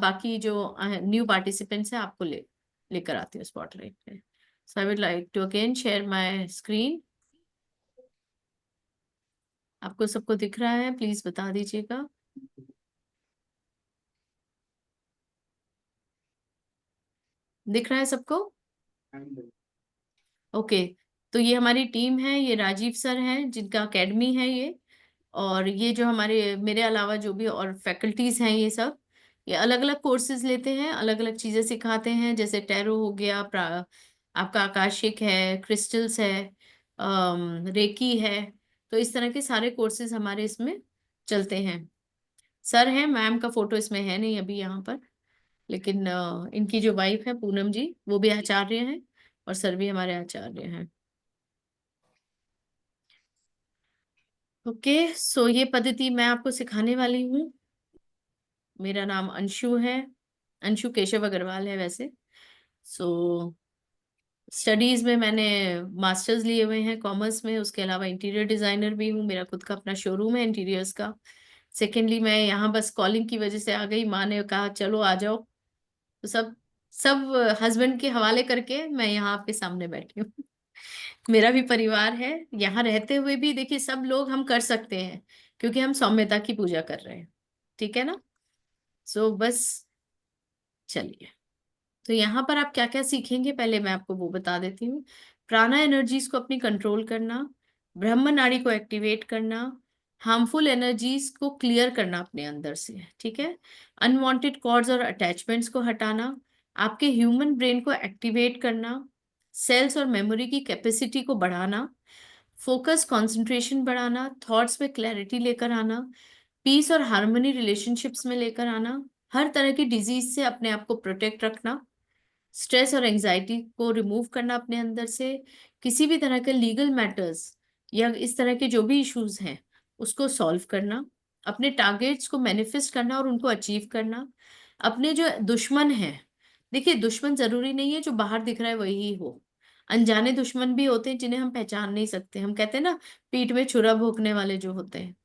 Speaker 1: बाकी जो न्यू पार्टिसिपेंट्स हैं आपको लेकर आती हूँ स्पॉटलाइट पे। So I would like to again share my screen. आपको सबको दिख रहा है? प्लीज बता दीजिएगा। दिख रहा है सबको? ओके। तो ये हमारी टीम है, ये राजीव सर हैं जिनका एकेडमी है ये, और ये जो हमारे मेरे अलावा जो भी और फैकल्टीज हैं, ये सब ये अलग अलग कोर्सेज लेते हैं, अलग अलग चीजें सिखाते हैं, जैसे टैरो हो गया, आपका आकाशिक है, क्रिस्टल्स है, रेकी है। तो इस तरह के सारे कोर्सेज हमारे इसमें चलते हैं। सर हैं, मैम का फोटो इसमें है नहीं अभी यहाँ पर, लेकिन इनकी जो वाइफ है पूनम जी, वो भी आचार्य हैं, और सर भी हमारे आचार्य हैं। ओके, सो ये पद्धति मैं आपको सिखाने वाली हूँ। मेरा नाम अंशु है, अंशु केशव अग्रवाल है वैसे। सो स्टडीज में मैंने मास्टर्स लिए हुए हैं कॉमर्स में, उसके अलावा इंटीरियर डिजाइनर भी हूँ, मेरा खुद का अपना शोरूम है इंटीरियर्स का। सेकेंडली मैं यहाँ बस कॉलिंग की वजह से आ गई, माँ ने कहा चलो आ जाओ, तो सब सब हस्बैंड के हवाले करके मैं यहाँ आपके सामने बैठी हूँ। मेरा भी परिवार है, यहाँ रहते हुए भी देखिए सब लोग हम कर सकते हैं, क्योंकि हम सौम्यता की पूजा कर रहे हैं, ठीक है ना। सो बस चलिए, तो यहाँ पर आप क्या क्या सीखेंगे, पहले मैं आपको वो बता देती हूँ। प्राणा एनर्जीज को अपनी कंट्रोल करना, ब्रह्म नाड़ी को एक्टिवेट करना, हार्मफुल एनर्जीज को क्लियर करना अपने अंदर से, ठीक है, अनवांटेड कॉर्ड्स और अटैचमेंट्स को हटाना, आपके ह्यूमन ब्रेन को एक्टिवेट करना, सेल्स और मेमोरी की कैपेसिटी को बढ़ाना, फोकस कंसंट्रेशन बढ़ाना, थॉट्स में क्लैरिटी लेकर आना, पीस और हार्मनी रिलेशनशिप्स में लेकर आना, हर तरह की डिजीज से अपने आप को प्रोटेक्ट रखना, स्ट्रेस और एंजाइटी को रिमूव करना अपने अंदर से, किसी भी तरह के लीगल मैटर्स या इस तरह के जो भी इश्यूज हैं उसको सॉल्व करना, अपने टारगेट्स को मैनिफेस्ट करना और उनको अचीव करना, अपने जो दुश्मन हैं, देखिए दुश्मन जरूरी नहीं है जो बाहर दिख रहा है वही हो, अनजाने दुश्मन भी होते हैं जिन्हें हम पहचान नहीं सकते। हम कहते हैं ना, पीठ में छुरा भोंकने वाले जो होते हैं,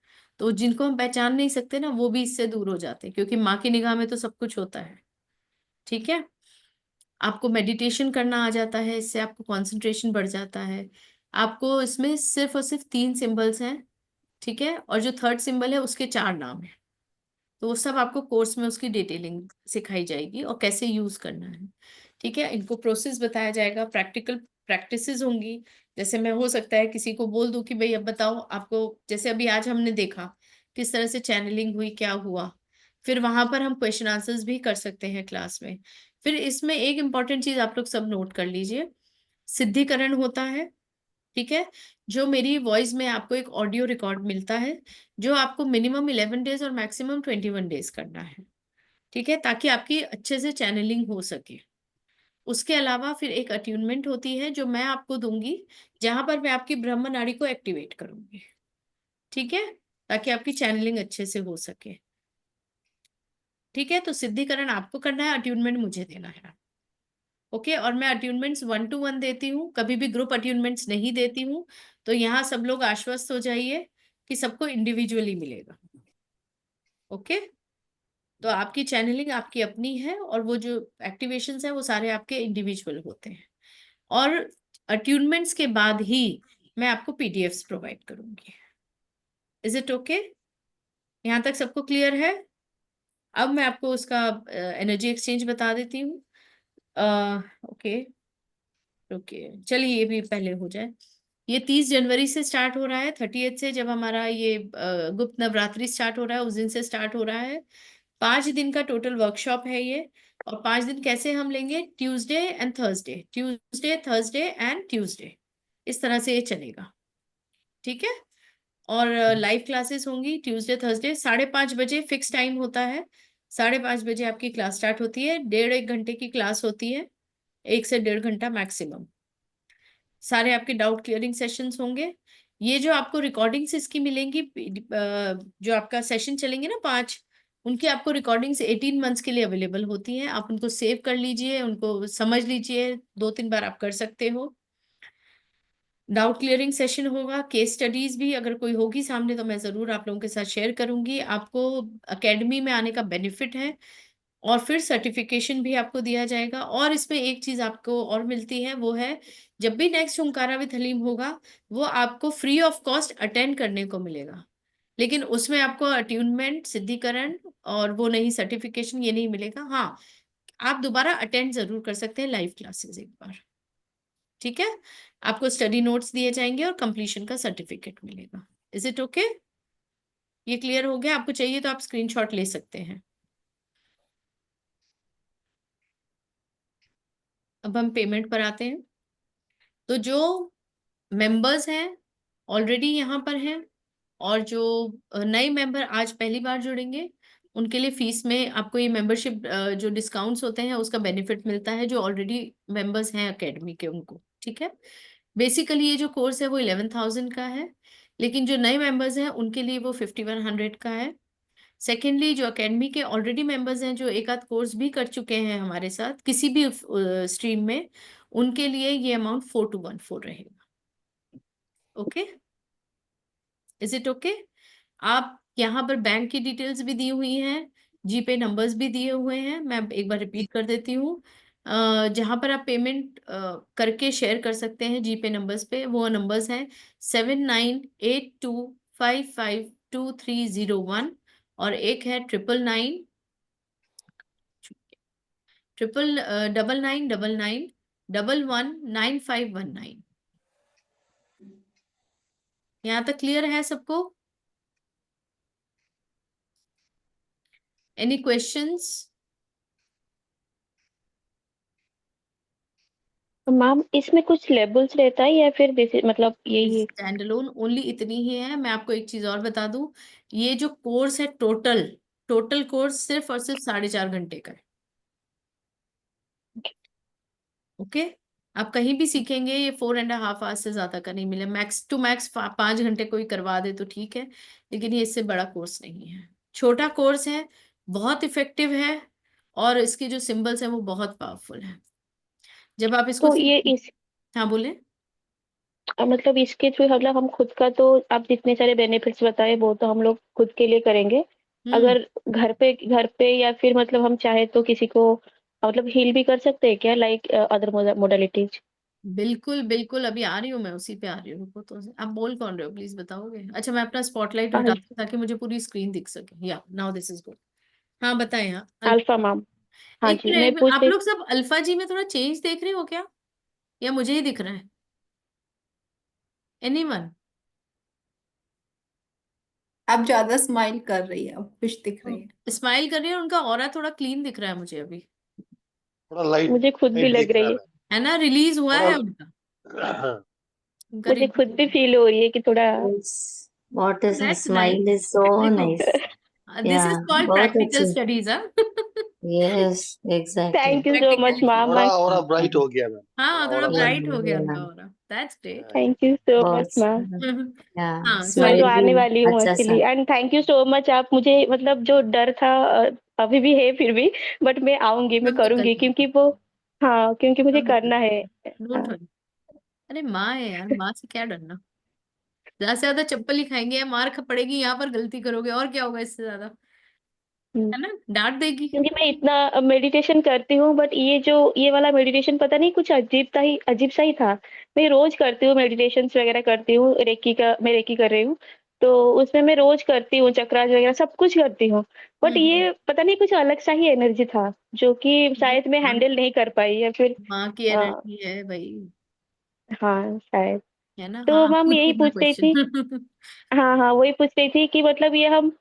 Speaker 1: तो जिनको हम पहचान नहीं सकते ना, वो भी इससे दूर हो जाते हैं, क्योंकि माँ की निगाह में तो सब कुछ होता है, ठीक है। आपको मेडिटेशन करना आ जाता है, इससे आपको कंसंट्रेशन बढ़ जाता है। आपको इसमें सिर्फ और सिर्फ 3 सिंबल्स हैं, ठीक है, और जो थर्ड सिंबल है उसके 4 नाम है। तो वो सब आपको कोर्स में उसकी डिटेलिंग सिखाई जाएगी और कैसे यूज करना है, ठीक है। इनको प्रोसेस बताया जाएगा, प्रैक्टिकल प्रैक्टिसेस होंगी। जैसे मैं हो सकता है किसी को बोल दूं कि भाई अब बताओ आपको, जैसे अभी आज हमने देखा किस तरह से चैनलिंग हुई, क्या हुआ, फिर वहां पर हम क्वेश्चन आंसर्स भी कर सकते हैं क्लास में। फिर इसमें एक इम्पॉर्टेंट चीज आप लोग सब नोट कर लीजिए, सिद्धिकरण होता है, ठीक है। जो मेरी वॉइस में आपको एक ऑडियो रिकॉर्ड मिलता है, जो आपको मिनिमम 11 डेज और मैक्सिमम 21 डेज करना है, ठीक है, ताकि आपकी अच्छे से चैनलिंग हो सके। उसके अलावा फिर एक अट्यूनमेंट होती है जो मैं आपको दूंगी, जहां पर मैं आपकी ब्रह्म नाड़ी को एक्टिवेट करूंगी, ठीक है, ताकि आपकी चैनलिंग अच्छे से हो सके, ठीक है। तो सिद्धिकरण आपको करना है, अट्यूनमेंट मुझे देना है, ओके। और मैं अट्यूनमेंट्स 1 to 1 देती हूँ, कभी भी ग्रुप अट्यूनमेंट्स नहीं देती हूँ। तो यहाँ सब लोग आश्वस्त हो जाइए कि सबको इंडिविजुअली मिलेगा, ओके। तो आपकी चैनलिंग आपकी अपनी है, और वो जो एक्टिवेशंस है वो सारे आपके इंडिविजुअल होते हैं। और अट्यूनमेंट्स के बाद ही मैं आपको पीडीएफ्स प्रोवाइड करूंगी। Is it okay? यहाँ तक सबको क्लियर है? अब मैं आपको उसका एनर्जी एक्सचेंज बता देती हूँ। ओके ओके, चलिए ये भी पहले हो जाए। ये 30 जनवरी से स्टार्ट हो रहा है, 30th से जब हमारा ये गुप्त नवरात्रि स्टार्ट हो रहा है उस दिन से स्टार्ट हो रहा है। 5 दिन का टोटल वर्कशॉप है ये। और 5 दिन कैसे हम लेंगे? Tuesday and Thursday, Tuesday Thursday and Tuesday, इस तरह से ये चलेगा, ठीक है। और लाइव क्लासेस होंगी ट्यूसडे थर्सडे, 5:30 बजे फिक्स टाइम होता है। 5:30 बजे आपकी क्लास स्टार्ट होती है, 1.5 घंटे की क्लास होती है, 1 से 1.5 घंटा मैक्सिमम। सारे आपके डाउट क्लियरिंग सेशंस होंगे। ये जो आपको रिकॉर्डिंग्स इसकी मिलेंगी, जो आपका सेशन चलेंगे ना 5, उनकी आपको रिकॉर्डिंग्स 18 मंथ्स के लिए अवेलेबल होती हैं। आप उनको सेव कर लीजिए, उनको समझ लीजिए, 2-3 बार आप कर सकते हो। डाउट क्लियरिंग सेशन होगा, केस स्टडीज भी अगर कोई होगी सामने तो मैं जरूर आप लोगों के साथ शेयर करूंगी। आपको एकेडमी में आने का बेनिफिट है, और फिर सर्टिफिकेशन भी आपको दिया जाएगा। और इसमें एक चीज आपको और मिलती है, वो है जब भी नेक्स्ट ओंकारा विद हलीम होगा, वो आपको फ्री ऑफ कॉस्ट अटेंड करने को मिलेगा। लेकिन उसमें आपको अट्यूनमेंट, सिद्धिकरण और वो नहीं, सर्टिफिकेशन ये नहीं मिलेगा। हाँ, आप दोबारा अटेंड जरूर कर सकते हैं लाइव क्लासेस एक बार, ठीक है। आपको स्टडी नोट्स दिए जाएंगे और कंप्लीशन का सर्टिफिकेट मिलेगा। Is it okay? ये क्लियर हो गया? आपको चाहिए तो आप स्क्रीनशॉट ले सकते हैं। अब हम पेमेंट पर आते हैं। तो जो मेंबर्स हैं ऑलरेडी यहाँ पर हैं, और जो नए मेंबर आज पहली बार जुड़ेंगे, उनके लिए फीस में आपको ये मेंबरशिप जो डिस्काउंट्स होते हैं उसका बेनिफिट मिलता है, जो ऑलरेडी मेंबर्स हैं एकेडमी के उनको, ठीक है। बेसिकली ये जो कोर्स है वो 11,000 का है, लेकिन जो नए मेंबर्स हैं उनके लिए वो 5100 का है। सेकेंडली, जो एकेडमी के ऑलरेडी मेंबर्स हैं, जो एक आध कोर्स भी कर चुके हैं हमारे साथ किसी भी स्ट्रीम में, उनके लिए ये अमाउंट 4214 रहेगा, ओके। Is it okay? आप यहाँ पर बैंक की डिटेल्स भी दी हुई हैं, जीपे नंबर्स भी दिए हुए हैं, मैं एक बार रिपीट कर देती हूँ। जहाँ पर आप पेमेंट करके शेयर कर सकते हैं जीपे नंबर्स पे, वो नंबर्स हैं 7982552301, और एक है 999 9999119519। यहाँ तक क्लियर है सबको? Any questions?
Speaker 7: तो मैम इसमें कुछ लेबल्स रहता है या फिर बेसिक मतलब यही है?
Speaker 1: स्टैंड अलोन ओनली इतनी ही है। मैं आपको एक चीज और बता दूं, ये जो कोर्स है टोटल टोटल कोर्स सिर्फ और सिर्फ 4.5 घंटे का है, ओके। आप कहीं भी सीखेंगे ये 4.5 आवर्स से ज्यादा का नहीं मिले, मैक्स टू मैक्स 5 घंटे कोई करवा दे तो ठीक है, लेकिन ये इससे बड़ा कोर्स नहीं है। छोटा कोर्स है, बहुत इफेक्टिव है, और इसके जो सिंबल्स हैं वो बहुत पावरफुल है। जब आप इसको
Speaker 7: तो ये इस
Speaker 1: हाँ बोले।
Speaker 7: मतलब इसके थ्रू मतलब हम खुद का तो आप जितने सारे बेनिफिट्स बताए वो तो हम लोग खुद के लिए करेंगे।
Speaker 1: हम्म
Speaker 7: अगर घर पे या फिर मतलब हम चाहे तो किसी को मतलब हील भी कर सकते हैं क्या, लाइक अदर मोडालिटीज?
Speaker 1: बिल्कुल बिल्कुल, अभी आ रही हूँ मैं, उसी पे आ रही हूँ। रुको, तो आप बोल कौन रहे हो, प्लीज बताओगे? अच्छा, मैं अपना स्पॉटलाइट हटाती हूँ ताकि मुझे पूरी स्क्रीन दिख सके। या नाउ दिस इज गुड। हाँ बताएं। हाँ
Speaker 7: अल्फा मैम। हाँ
Speaker 1: एक
Speaker 7: जी, मैं
Speaker 1: मिनट,
Speaker 7: पूछ
Speaker 1: आप
Speaker 7: रही।
Speaker 1: लोग सब अल्फा जी में थोड़ा चेंज देख रहे हो क्या, या मुझे ही दिख रहा है? एनीवन?
Speaker 3: आप ज्यादा स्माइल कर रही है, अब खुश दिख रही है।
Speaker 1: स्माइल कर रही है, उनका ऑरा थोड़ा क्लीन दिख रहा है मुझे अभी,
Speaker 8: थोड़ा लाइट
Speaker 7: मुझे खुद भी
Speaker 8: लाइट
Speaker 7: लग
Speaker 8: दिख
Speaker 7: रही
Speaker 8: रहा
Speaker 7: है,
Speaker 1: है ना? रिलीज हुआ है उनका,
Speaker 8: है थोड़ा।
Speaker 1: उनका
Speaker 7: मुझे खुद भी फील हो रही है कि थोड़ा
Speaker 2: Yes. What is a
Speaker 1: that's
Speaker 2: smile
Speaker 1: nice.
Speaker 2: is so
Speaker 1: देखो,
Speaker 2: nice.
Speaker 1: This is
Speaker 2: Yeah,
Speaker 1: called
Speaker 2: बहुत
Speaker 1: प्रैक्टिकल
Speaker 2: अच्छी.
Speaker 1: स्टडीज। हाँ
Speaker 2: Yes, exactly.
Speaker 7: Thank you so much
Speaker 1: practical.
Speaker 7: Ma'am.
Speaker 8: थोड़ा और ब्राइट हो गया मैम,
Speaker 1: हाँ,
Speaker 8: थोड़ा
Speaker 1: थोड़ा
Speaker 8: और ब्राइट
Speaker 1: ब्राइट
Speaker 8: हो
Speaker 1: हो
Speaker 2: Yeah,
Speaker 1: गया
Speaker 2: yeah,
Speaker 1: उनका ऑरा। That's great.
Speaker 8: गया।
Speaker 7: थैंक यू सो मच
Speaker 2: बहुत.
Speaker 7: मैम।
Speaker 2: Yeah,
Speaker 1: हाँ
Speaker 7: मैं
Speaker 1: सॉरी।
Speaker 7: तो
Speaker 2: smile
Speaker 7: आने
Speaker 2: भी
Speaker 7: वाली हूँ
Speaker 2: अच्छा
Speaker 7: एक्चुअली,
Speaker 2: सा.
Speaker 7: And thank you so much. आप मुझे, मतलब जो डर था अभी भी है फिर भी, बट मैं आऊंगी, मैं
Speaker 1: हम तो
Speaker 7: करूंगी, क्योंकि
Speaker 1: करेंगे,
Speaker 7: वो, हाँ क्योंकि मुझे
Speaker 1: हम तो
Speaker 7: करना है।
Speaker 1: करेंगे, डोंट वरी। अरे माँ है यार, माँ से क्या डरना। ज्यादा से ज्यादा चप्पल ही खाएंगे या मार पड़ेगी यहाँ पर, गलती करोगे और क्या होगा इससे ज्यादा,
Speaker 7: हम्म,
Speaker 1: है ना? डांट देगी।
Speaker 7: क्योंकि मैं इतना मेडिटेशन करती हूँ, बट ये वाला मेडिटेशन पता नहीं कुछ अजीब सा ही था। मैं रोज करती हूँ, मेडिटेशन वगैरह करती हूँ, मैं रेकी कर रही हूँ, तो उसमें मैं रोज करती हूँ, चक्रास वगैरह सब कुछ करती हूँ, बट
Speaker 1: हम्म।
Speaker 7: ये पता नहीं कुछ अलग सा ही एनर्जी था, जो कि
Speaker 1: ये
Speaker 7: शायद मैं
Speaker 1: माँ,
Speaker 7: हैंडल नहीं कर पाई, या फिर
Speaker 1: माँ की
Speaker 7: अ,
Speaker 1: एनर्जी है भाई,
Speaker 7: हाँ शायद।
Speaker 1: है ना?
Speaker 7: तो
Speaker 1: हाँ
Speaker 7: मैम
Speaker 1: पूछो
Speaker 7: यही
Speaker 1: अपना
Speaker 7: पूछ रही थी,
Speaker 1: क्वेश्चन।
Speaker 7: हाँ हाँ वही पूछ रही थी कि मतलब ये हम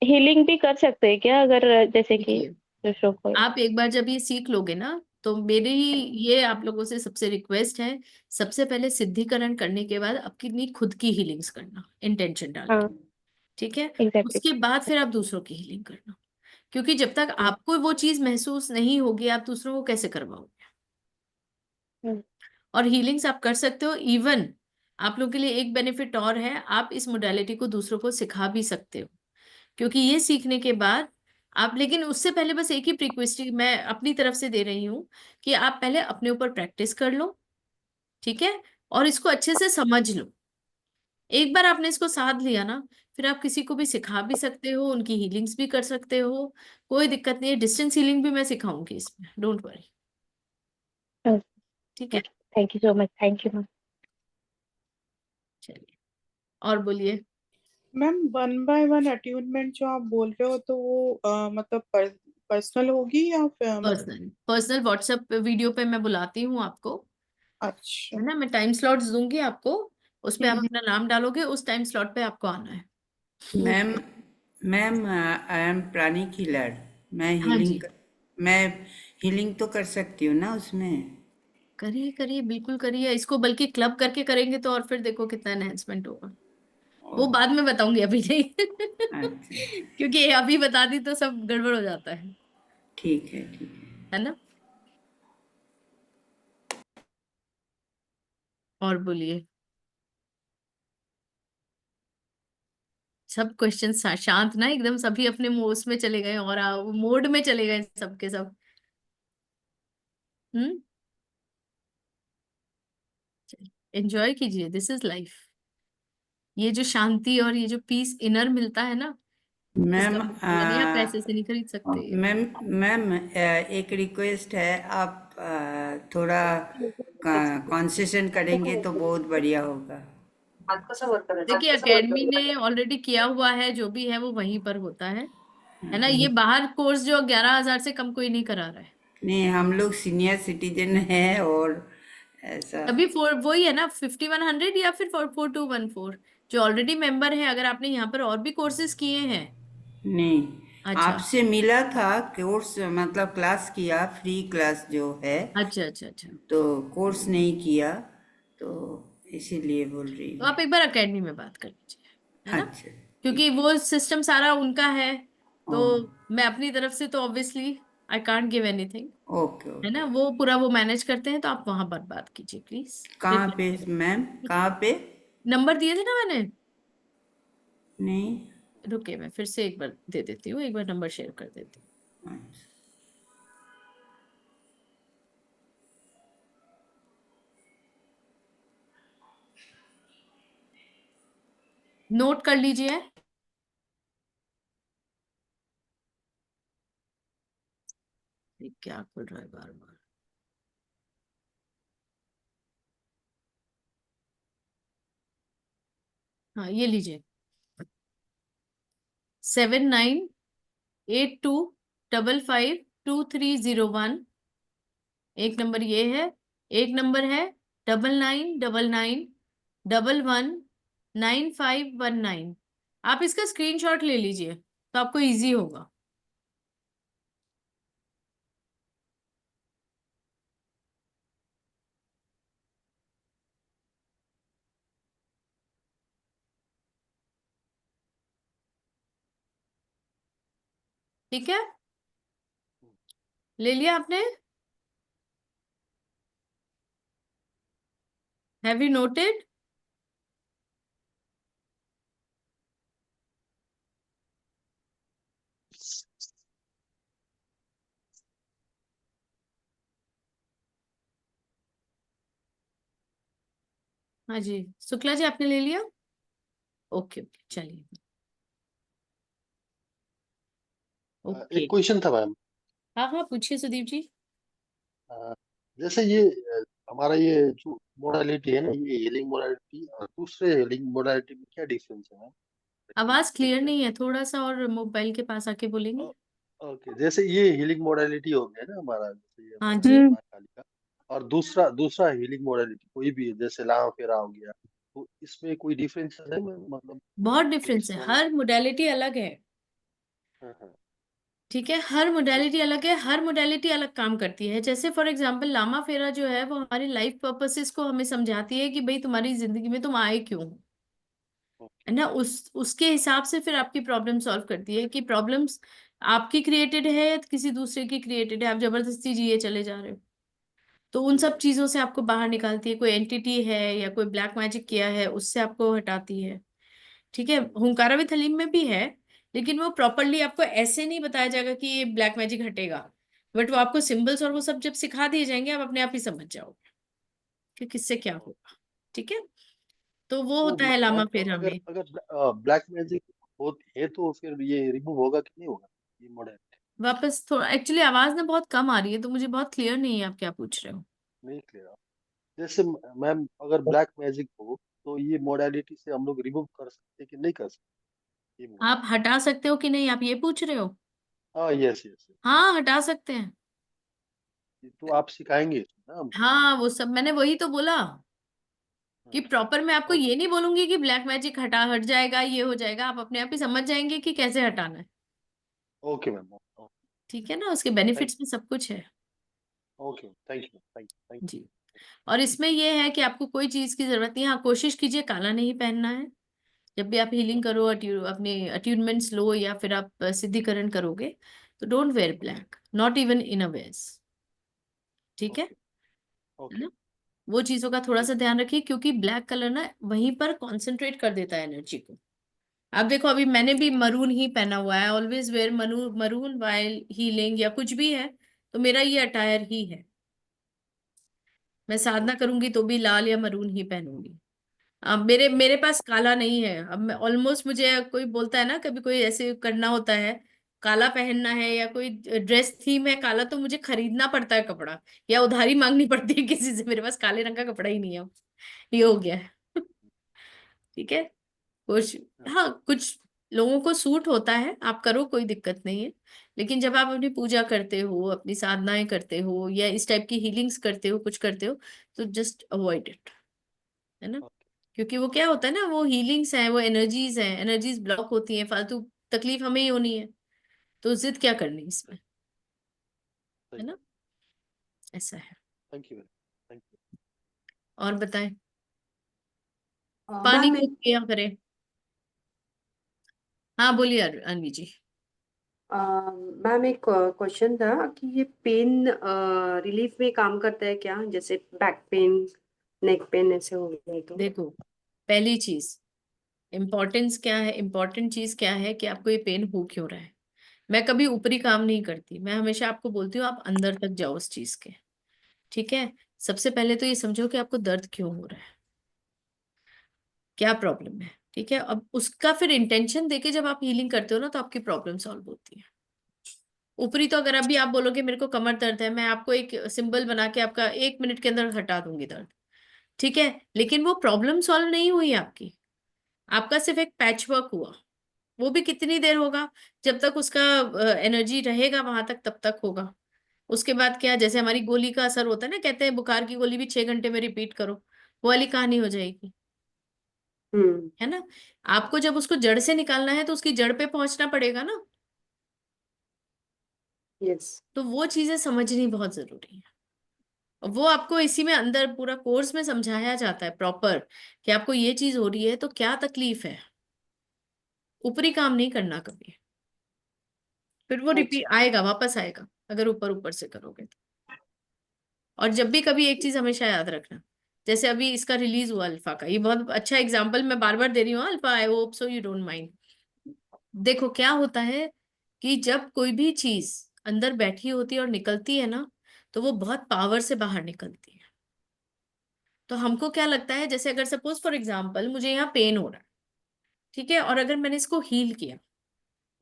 Speaker 7: हीलिंग भी कर सकते हैं क्या, अगर जैसे कि
Speaker 1: देखिए,
Speaker 7: दूसरों को?
Speaker 1: आप एक बार जब ये सीख लोगे ना, तो मेरे ही ये आप लोगों से सबसे रिक्वेस्ट है, सबसे पहले सिद्धिकरण करने के बाद अपनी खुद की हीलिंग्स करना, इंटेंशन डाल के।
Speaker 7: हाँ
Speaker 1: ठीक है?
Speaker 7: एग्जैक्टली।
Speaker 1: उसके बाद फिर आप दूसरों की हीलिंग करना, क्योंकि जब तक आपको वो चीज महसूस नहीं होगी, आप दूसरों को कैसे करवाओगे? और हीलिंग्स आप कर सकते हो। इवन आप लोग के लिए एक बेनिफिट और है, आप इस मोडालिटी को दूसरों को सिखा भी सकते हो, क्योंकि ये सीखने के बाद आप, लेकिन उससे पहले बस एक ही रिक्वेस्ट मैं अपनी तरफ से दे रही हूँ कि आप पहले अपने ऊपर प्रैक्टिस कर लो, ठीक है? और इसको अच्छे से समझ लो। एक बार आपने इसको साध लिया ना, फिर आप किसी को भी सिखा भी सकते हो, उनकी हीलिंग्स भी कर सकते हो, कोई दिक्कत नहीं है। डिस्टेंस हीलिंग भी मैं सिखाऊंगी इसमें, डोंट वरी। ठीक है?
Speaker 7: Thank you so much, thank you ma'am.
Speaker 1: चलिए, और बोलिए।
Speaker 5: मैम 1 by 1 अट्यूनमेंट जो आप बोल रहे हो, तो वो मतलब पर्सनल होगी या फिर मतलब?
Speaker 1: पर्सनल पर्सनल व्हाट्सएप वीडियो पे मैं बुलाती हूँ आपको,
Speaker 5: अच्छा.
Speaker 1: है ना? मैं टाइम स्लॉट्स दूंगी आपको, उस पे आप
Speaker 5: हम्म.
Speaker 1: अपना नाम डालोगे, उस टाइम स्लॉट पे आपको आना है।
Speaker 9: मैम मैम आई एम प्राणी किलर. मैं
Speaker 1: हाँ जी,
Speaker 9: मैं हीलिंग तो कर सकती हूँ ना उसमें?
Speaker 1: करिए करिए, बिल्कुल करिए इसको, बल्कि क्लब करके करेंगे तो और फिर देखो कितना एनहेंसमेंट होगा। वो बाद में बताऊंगी, अभी नहीं।
Speaker 9: अच्छा,
Speaker 1: क्योंकि अभी बता दी तो सब गड़बड़ हो जाता
Speaker 9: ठीक है, ठीक है.
Speaker 1: है ना? और बोलिए। सब क्वेश्चन शांत ना एकदम, सभी अपने मोड्स में चले गए, और मोड में चले गए सबके सब। हम्म। एंजॉय कीजिए, दिस इज लाइफ। ये जो शांति और ये जो पीस इनर मिलता है ना, इसका
Speaker 9: मैम
Speaker 1: मतलब नहीं, आप पैसे से नहीं खरीद सकते ये।
Speaker 9: मैम मैम एक रिक्वेस्ट है, आप थोड़ा कंसेशन करेंगे तो बहुत बढ़िया होगा.
Speaker 1: देखिए, एकेडमी ने ऑलरेडी किया हुआ है, जो भी है वो वहीं पर होता है ना? ये बाहर कोर्स जो 11,000 से कम कोई नहीं करा रहा है।
Speaker 9: नहीं, हम लोग सीनियर सिटीजन हैं और ऐसा.
Speaker 1: अभी वही है ना, 5100 या फिर 4214 जो ऑलरेडी मेंबर है। अगर आपने यहाँ पर और भी कोर्सेज किए हैं।
Speaker 9: नहीं,
Speaker 1: अच्छा
Speaker 9: आपसे मिला था कोर्स, मतलब क्लास किया, फ्री क्लास जो है,
Speaker 1: अच्छा अच्छा अच्छा,
Speaker 9: तो कोर्स नहीं किया, तो इसीलिए बोल रही
Speaker 1: तो
Speaker 9: हूँ.
Speaker 1: आप एक बार एकेडमी में बात कर लीजिए, है ना?
Speaker 9: अच्छा,
Speaker 1: क्योंकि
Speaker 9: ठीक.
Speaker 1: वो सिस्टम सारा उनका है,
Speaker 9: ओ,
Speaker 1: तो मैं अपनी तरफ से तो obviously I can't give anything,
Speaker 9: okay,
Speaker 1: है
Speaker 9: ओके.
Speaker 1: ना? वो पूरा वो मैनेज करते हैं, तो आप वहां पर बात कीजिए प्लीज।
Speaker 9: कहाँ पे मैम, कहाँ पे?
Speaker 1: नंबर दिए थे ना मैंने,
Speaker 9: नहीं.
Speaker 1: रुके मैं फिर से एक बार दे देती हूँ, एक बार नंबर शेयर कर देती हूँ।
Speaker 9: अच्छा.
Speaker 1: नोट कर लीजिए। क्या खुल रहा है बार बार? हाँ, ये लीजिए 7982552301। एक नंबर ये है, एक नंबर है 9999119519। आप इसका स्क्रीनशॉट ले लीजिए तो आपको इजी होगा। ठीक है, ले लिया आपने? Have you noted? हाँ जी, शुक्ला जी आपने ले लिया? ओके ओके, चलिए। ओके,
Speaker 8: एक क्वेश्चन था मैम।
Speaker 1: हाँ हाँ, पूछिए सुदीप जी।
Speaker 8: जैसे ये हमारा ये जो मोडालिटी है ना, ये हीलिंग मोडालिटी और दूसरे हीलिंग मोडालिटी में क्या डिफरेंस है मैम?
Speaker 1: आवाज क्लियर नहीं है, थोड़ा सा और मोबाइल के पास आके बोलेंगे।
Speaker 8: ओके, जैसे ये हीलिंग मोडालिटी हो गया ना हमारा, जैसे ये
Speaker 1: हाँ
Speaker 8: हमारा
Speaker 1: जी,
Speaker 8: माँ काली का, और दूसरा दूसरा हीलिंग मोडालिटी कोई भी है, जैसे लावा फेरा हो गया, तो इसमें कोई डिफरेंस है मैम? मतलब
Speaker 1: बहुत डिफरेंस है,
Speaker 8: ट्रेडिशनल।
Speaker 1: हर मोडालिटी अलग है।
Speaker 8: हाँ हाँ।
Speaker 1: ठीक है, हर मोडालिटी अलग है, हर मोडालिटी अलग काम करती है। जैसे फॉर एग्जांपल लामा फेरा जो है वो हमारी लाइफ पर्पसेस को हमें समझाती है कि भाई तुम्हारी जिंदगी में तुम आए क्यों हो,
Speaker 8: ओके।
Speaker 1: है ना। उसके हिसाब से फिर आपकी प्रॉब्लम सॉल्व करती है कि प्रॉब्लम्स आपकी क्रिएटेड है या किसी दूसरे की क्रिएटेड है, आप जबरदस्ती जिए चले जा रहे हो। तो उन सब चीजों से आपको बाहर निकालती है। कोई एंटिटी है या कोई ब्लैक मैजिक किया है, उससे आपको हटाती है। ठीक है, हुंकारा विद हलीम में भी है, लेकिन वो प्रॉपरली आपको ऐसे नहीं बताया जाएगा कि ये ब्लैक मैजिक हटेगा, बट वो आपको सिंबल्स और वो सब जब सिखा दिए जाएंगे आप अपने आप ही समझ जाओगे कि किससे क्या होगा। ठीक है, तो वो
Speaker 8: तो
Speaker 1: होता है लामा
Speaker 8: मैम
Speaker 1: फेरा
Speaker 8: अगर
Speaker 1: में।
Speaker 8: अगर ब्लैक मैजिक होती है तो फिर ये रिमूव होगा कि नहीं होगा, ये मॉडल?
Speaker 1: वापस थोड़ा, एक्चुअली आवाज ना बहुत कम आ रही है तो मुझे बहुत क्लियर नहीं है आप क्या पूछ रहे हो।
Speaker 8: नहीं क्लियर। जैसे मैम अगर ब्लैक मैजिक हो तो ये मोडालिटी से हम लोग रिमूव कर सकते हैं कि नहीं कर सकते, ये बोल
Speaker 1: आप हटा सकते हो कि नहीं, आप ये पूछ रहे हो?
Speaker 8: रहा। हाँ, यस यस।
Speaker 1: हाँ, हटा सकते हैं।
Speaker 8: तो आप सिखाएंगे ना हमको?
Speaker 1: हाँ, वो सब मैंने वही तो बोला कि प्रॉपर मैं आपको
Speaker 8: ओके
Speaker 1: ये नहीं बोलूंगी कि ब्लैक मैजिक हट जाएगा, ये हो जाएगा। आप अपने आप ही समझ जाएंगे कि कैसे हटाना है।
Speaker 8: Okay ma'am.
Speaker 1: ठीक है ना, उसके
Speaker 8: थैंक
Speaker 1: बेनिफिट्स में सब कुछ है।
Speaker 8: Okay, thank you thank you thank
Speaker 1: जी, और इसमें ये है कि आपको कोई चीज की जरूरत नहीं है। हाँ, कोशिश कीजिए काला नहीं पहनना है जब भी आप हीलिंग करो, अपने अट्यूनमेंट्स लो या फिर आप सिद्धिकरण करोगे, तो don't wear black, not even in a wears. ठीक है
Speaker 8: ओके
Speaker 1: है
Speaker 8: ओके
Speaker 1: ना, वो चीजों का थोड़ा
Speaker 8: थैंक
Speaker 1: सा ध्यान रखिए क्योंकि ब्लैक कलर ना वहीं पर कॉन्सेंट्रेट कर देता है एनर्जी को। आप देखो, अभी मैंने भी मरून ही पहना हुआ है, always wear maroon, maroon while healing या कुछ भी है तो मेरा ये अटायर ही है। मैं साधना
Speaker 8: ओके
Speaker 1: करूंगी तो भी लाल या मरून ही पहनूंगी। अब मेरे मेरे पास काला नहीं है। अब मैं ऑलमोस्ट, मुझे कोई बोलता है ना, कभी कोई ऐसे करना होता है, काला पहनना है या कोई ड्रेस थीम है काला, तो मुझे खरीदना पड़ता है कपड़ा या उधारी मांगनी पड़ती है किसी से। मेरे पास काले रंग का कपड़ा ही नहीं है अब। ये हो गया है। ठीक है, कुछ, हाँ कुछ लोगों को सूट होता है, आप करो, कोई दिक्कत नहीं है। लेकिन जब आप अपनी पूजा करते हो, अपनी साधनाएं करते हो या इस टाइप की हीलिंग्स करते हो, कुछ करते हो, तो जस्ट अवॉइड इट, है ना।
Speaker 8: ओके
Speaker 1: क्योंकि वो क्या होता है ना, वो हीलिंग्स हैं, वो एनर्जीज हैं, एनर्जीज ब्लॉक होती हैं, फालतू तकलीफ हमें ही होनी है, तो जिद क्या करनी इसमें, है
Speaker 8: सही।
Speaker 1: ना। ऐसा है।
Speaker 8: Thank you thank you.
Speaker 1: और बताएं,
Speaker 6: मैम
Speaker 1: पानी
Speaker 6: मैं
Speaker 1: को क्या करें? हाँ बोलिए अनवी जी।
Speaker 6: मैम एक क्वेश्चन था कि ये पेन रिलीफ में काम करता है क्या, जैसे बैक पेन, नेक पेन ऐसे हो गए तो?
Speaker 1: देखो, पहली चीज, इम्पोर्टेंस क्या है, इम्पोर्टेंट चीज क्या है कि आपको ये पेन हो क्यों रहा है। मैं कभी ऊपरी काम नहीं करती, मैं हमेशा आपको बोलती हूँ आप अंदर तक जाओ उस चीज के। ठीक है, सबसे पहले तो ये समझो कि आपको दर्द क्यों हो रहा है, क्या प्रॉब्लम है। ठीक है, अब उसका फिर इंटेंशन देके जब आप हीलिंग करते हो ना, तो आपकी प्रॉब्लम सॉल्व होती है। ऊपरी तो अगर अभी आप बोलोगे मेरे को कमर दर्द है, मैं आपको एक सिंबल बना के आपका 1 मिनट के अंदर हटा दूंगी दर्द, ठीक है, लेकिन वो प्रॉब्लम सॉल्व नहीं हुई आपकी, आपका सिर्फ एक पैच वर्क हुआ। वो भी कितनी देर होगा, जब तक उसका एनर्जी रहेगा वहां तक तब तक होगा। उसके बाद क्या, जैसे हमारी गोली का असर होता है ना, कहते हैं बुखार की गोली भी 6 घंटे में रिपीट करो, वो वाली कहानी हो जाएगी, है ना। आपको जब उसको जड़ से निकालना है तो उसकी जड़ पे पहुंचना पड़ेगा ना,
Speaker 6: यस।
Speaker 1: तो वो चीजें समझनी बहुत जरूरी है। और वो आपको इसी में अंदर पूरा कोर्स में समझाया जाता है प्रॉपर, कि आपको ये चीज हो रही है तो क्या तकलीफ है, ऊपरी काम नहीं करना कभी, फिर वो रिपीट
Speaker 6: अच्छा।
Speaker 1: आएगा, वापस आएगा अगर ऊपर ऊपर से करोगे तो। और जब भी कभी एक चीज हमेशा याद रखना, जैसे अभी इसका रिलीज हुआ अल्फा का, ये बहुत अच्छा एग्जांपल मैं बार बार दे रही हूँ, alpha, I hope so you don't mind. देखो क्या होता है कि जब कोई भी चीज अंदर बैठी होती है और निकलती है ना, तो वो बहुत पावर से बाहर निकलती है। तो हमको क्या लगता है, जैसे अगर सपोज फॉर एग्जाम्पल मुझे यहाँ पेन हो रहा है, ठीक है, और अगर मैंने इसको हील किया,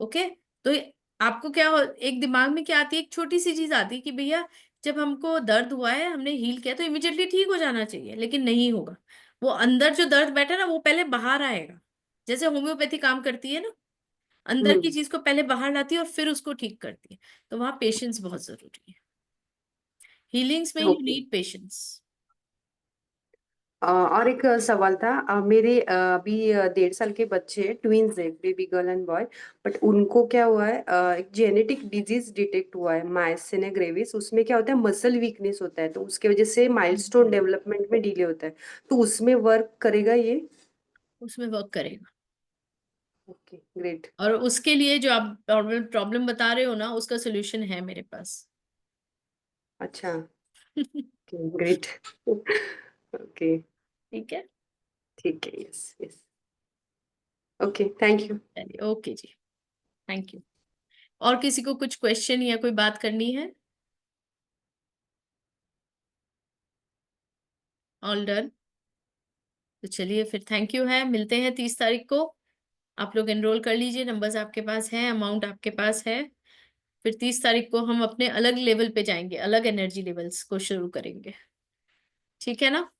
Speaker 1: ओके, तो आपको क्या एक दिमाग में क्या आती है, एक छोटी सी चीज आती है कि भैया जब हमको दर्द हुआ है हमने हील किया तो इमिडिएटली ठीक हो जाना चाहिए, लेकिन नहीं होगा। वो अंदर जो दर्द बैठा ना वो पहले बाहर आएगा, जैसे होम्योपैथी काम करती है ना, अंदर की चीज को पहले बाहर लाती है और फिर उसको ठीक करती है। तो वहां पेशेंस बहुत जरूरी है, हीलिंग्स में यू
Speaker 6: ओके।
Speaker 1: Need patience.
Speaker 6: और एक सवाल था, मेरे अभी 1.5 साल के बच्चे, ट्विंस है, baby girl and boy, but उनको क्या हुआ है, एक जेनेटिक डिजीज डिटेक्ट हुआ है, मायस्थेनिया ग्रेविस। उसमें क्या होता है, मसल वीकनेस होता है, तो उसके वजह से माइलस्टोन डेवलपमेंट में डिले होता है, तो उसमें वर्क करेगा ये?
Speaker 1: उसमें वर्क करेगा।
Speaker 6: Okay, great.
Speaker 1: और उसके लिए जो आप प्रॉब्लम बता रहे हो ना, उसका सोल्यूशन है मेरे पास।
Speaker 6: अच्छा, ग्रेट। ओके,
Speaker 1: ठीक है,
Speaker 6: ठीक है, yes yes. Okay, thank you.
Speaker 1: चलिए, ओके जी, थैंक यू। और किसी को कुछ क्वेश्चन या कोई बात करनी है? All done. तो चलिए फिर, थैंक यू है, मिलते हैं 30 तारीख को। आप लोग एनरोल कर लीजिए, नंबर्स आपके पास है, अमाउंट आपके पास है। फिर 30 तारीख को हम अपने अलग लेवल पे जाएंगे, अलग एनर्जी लेवल्स को शुरू करेंगे, ठीक है ना।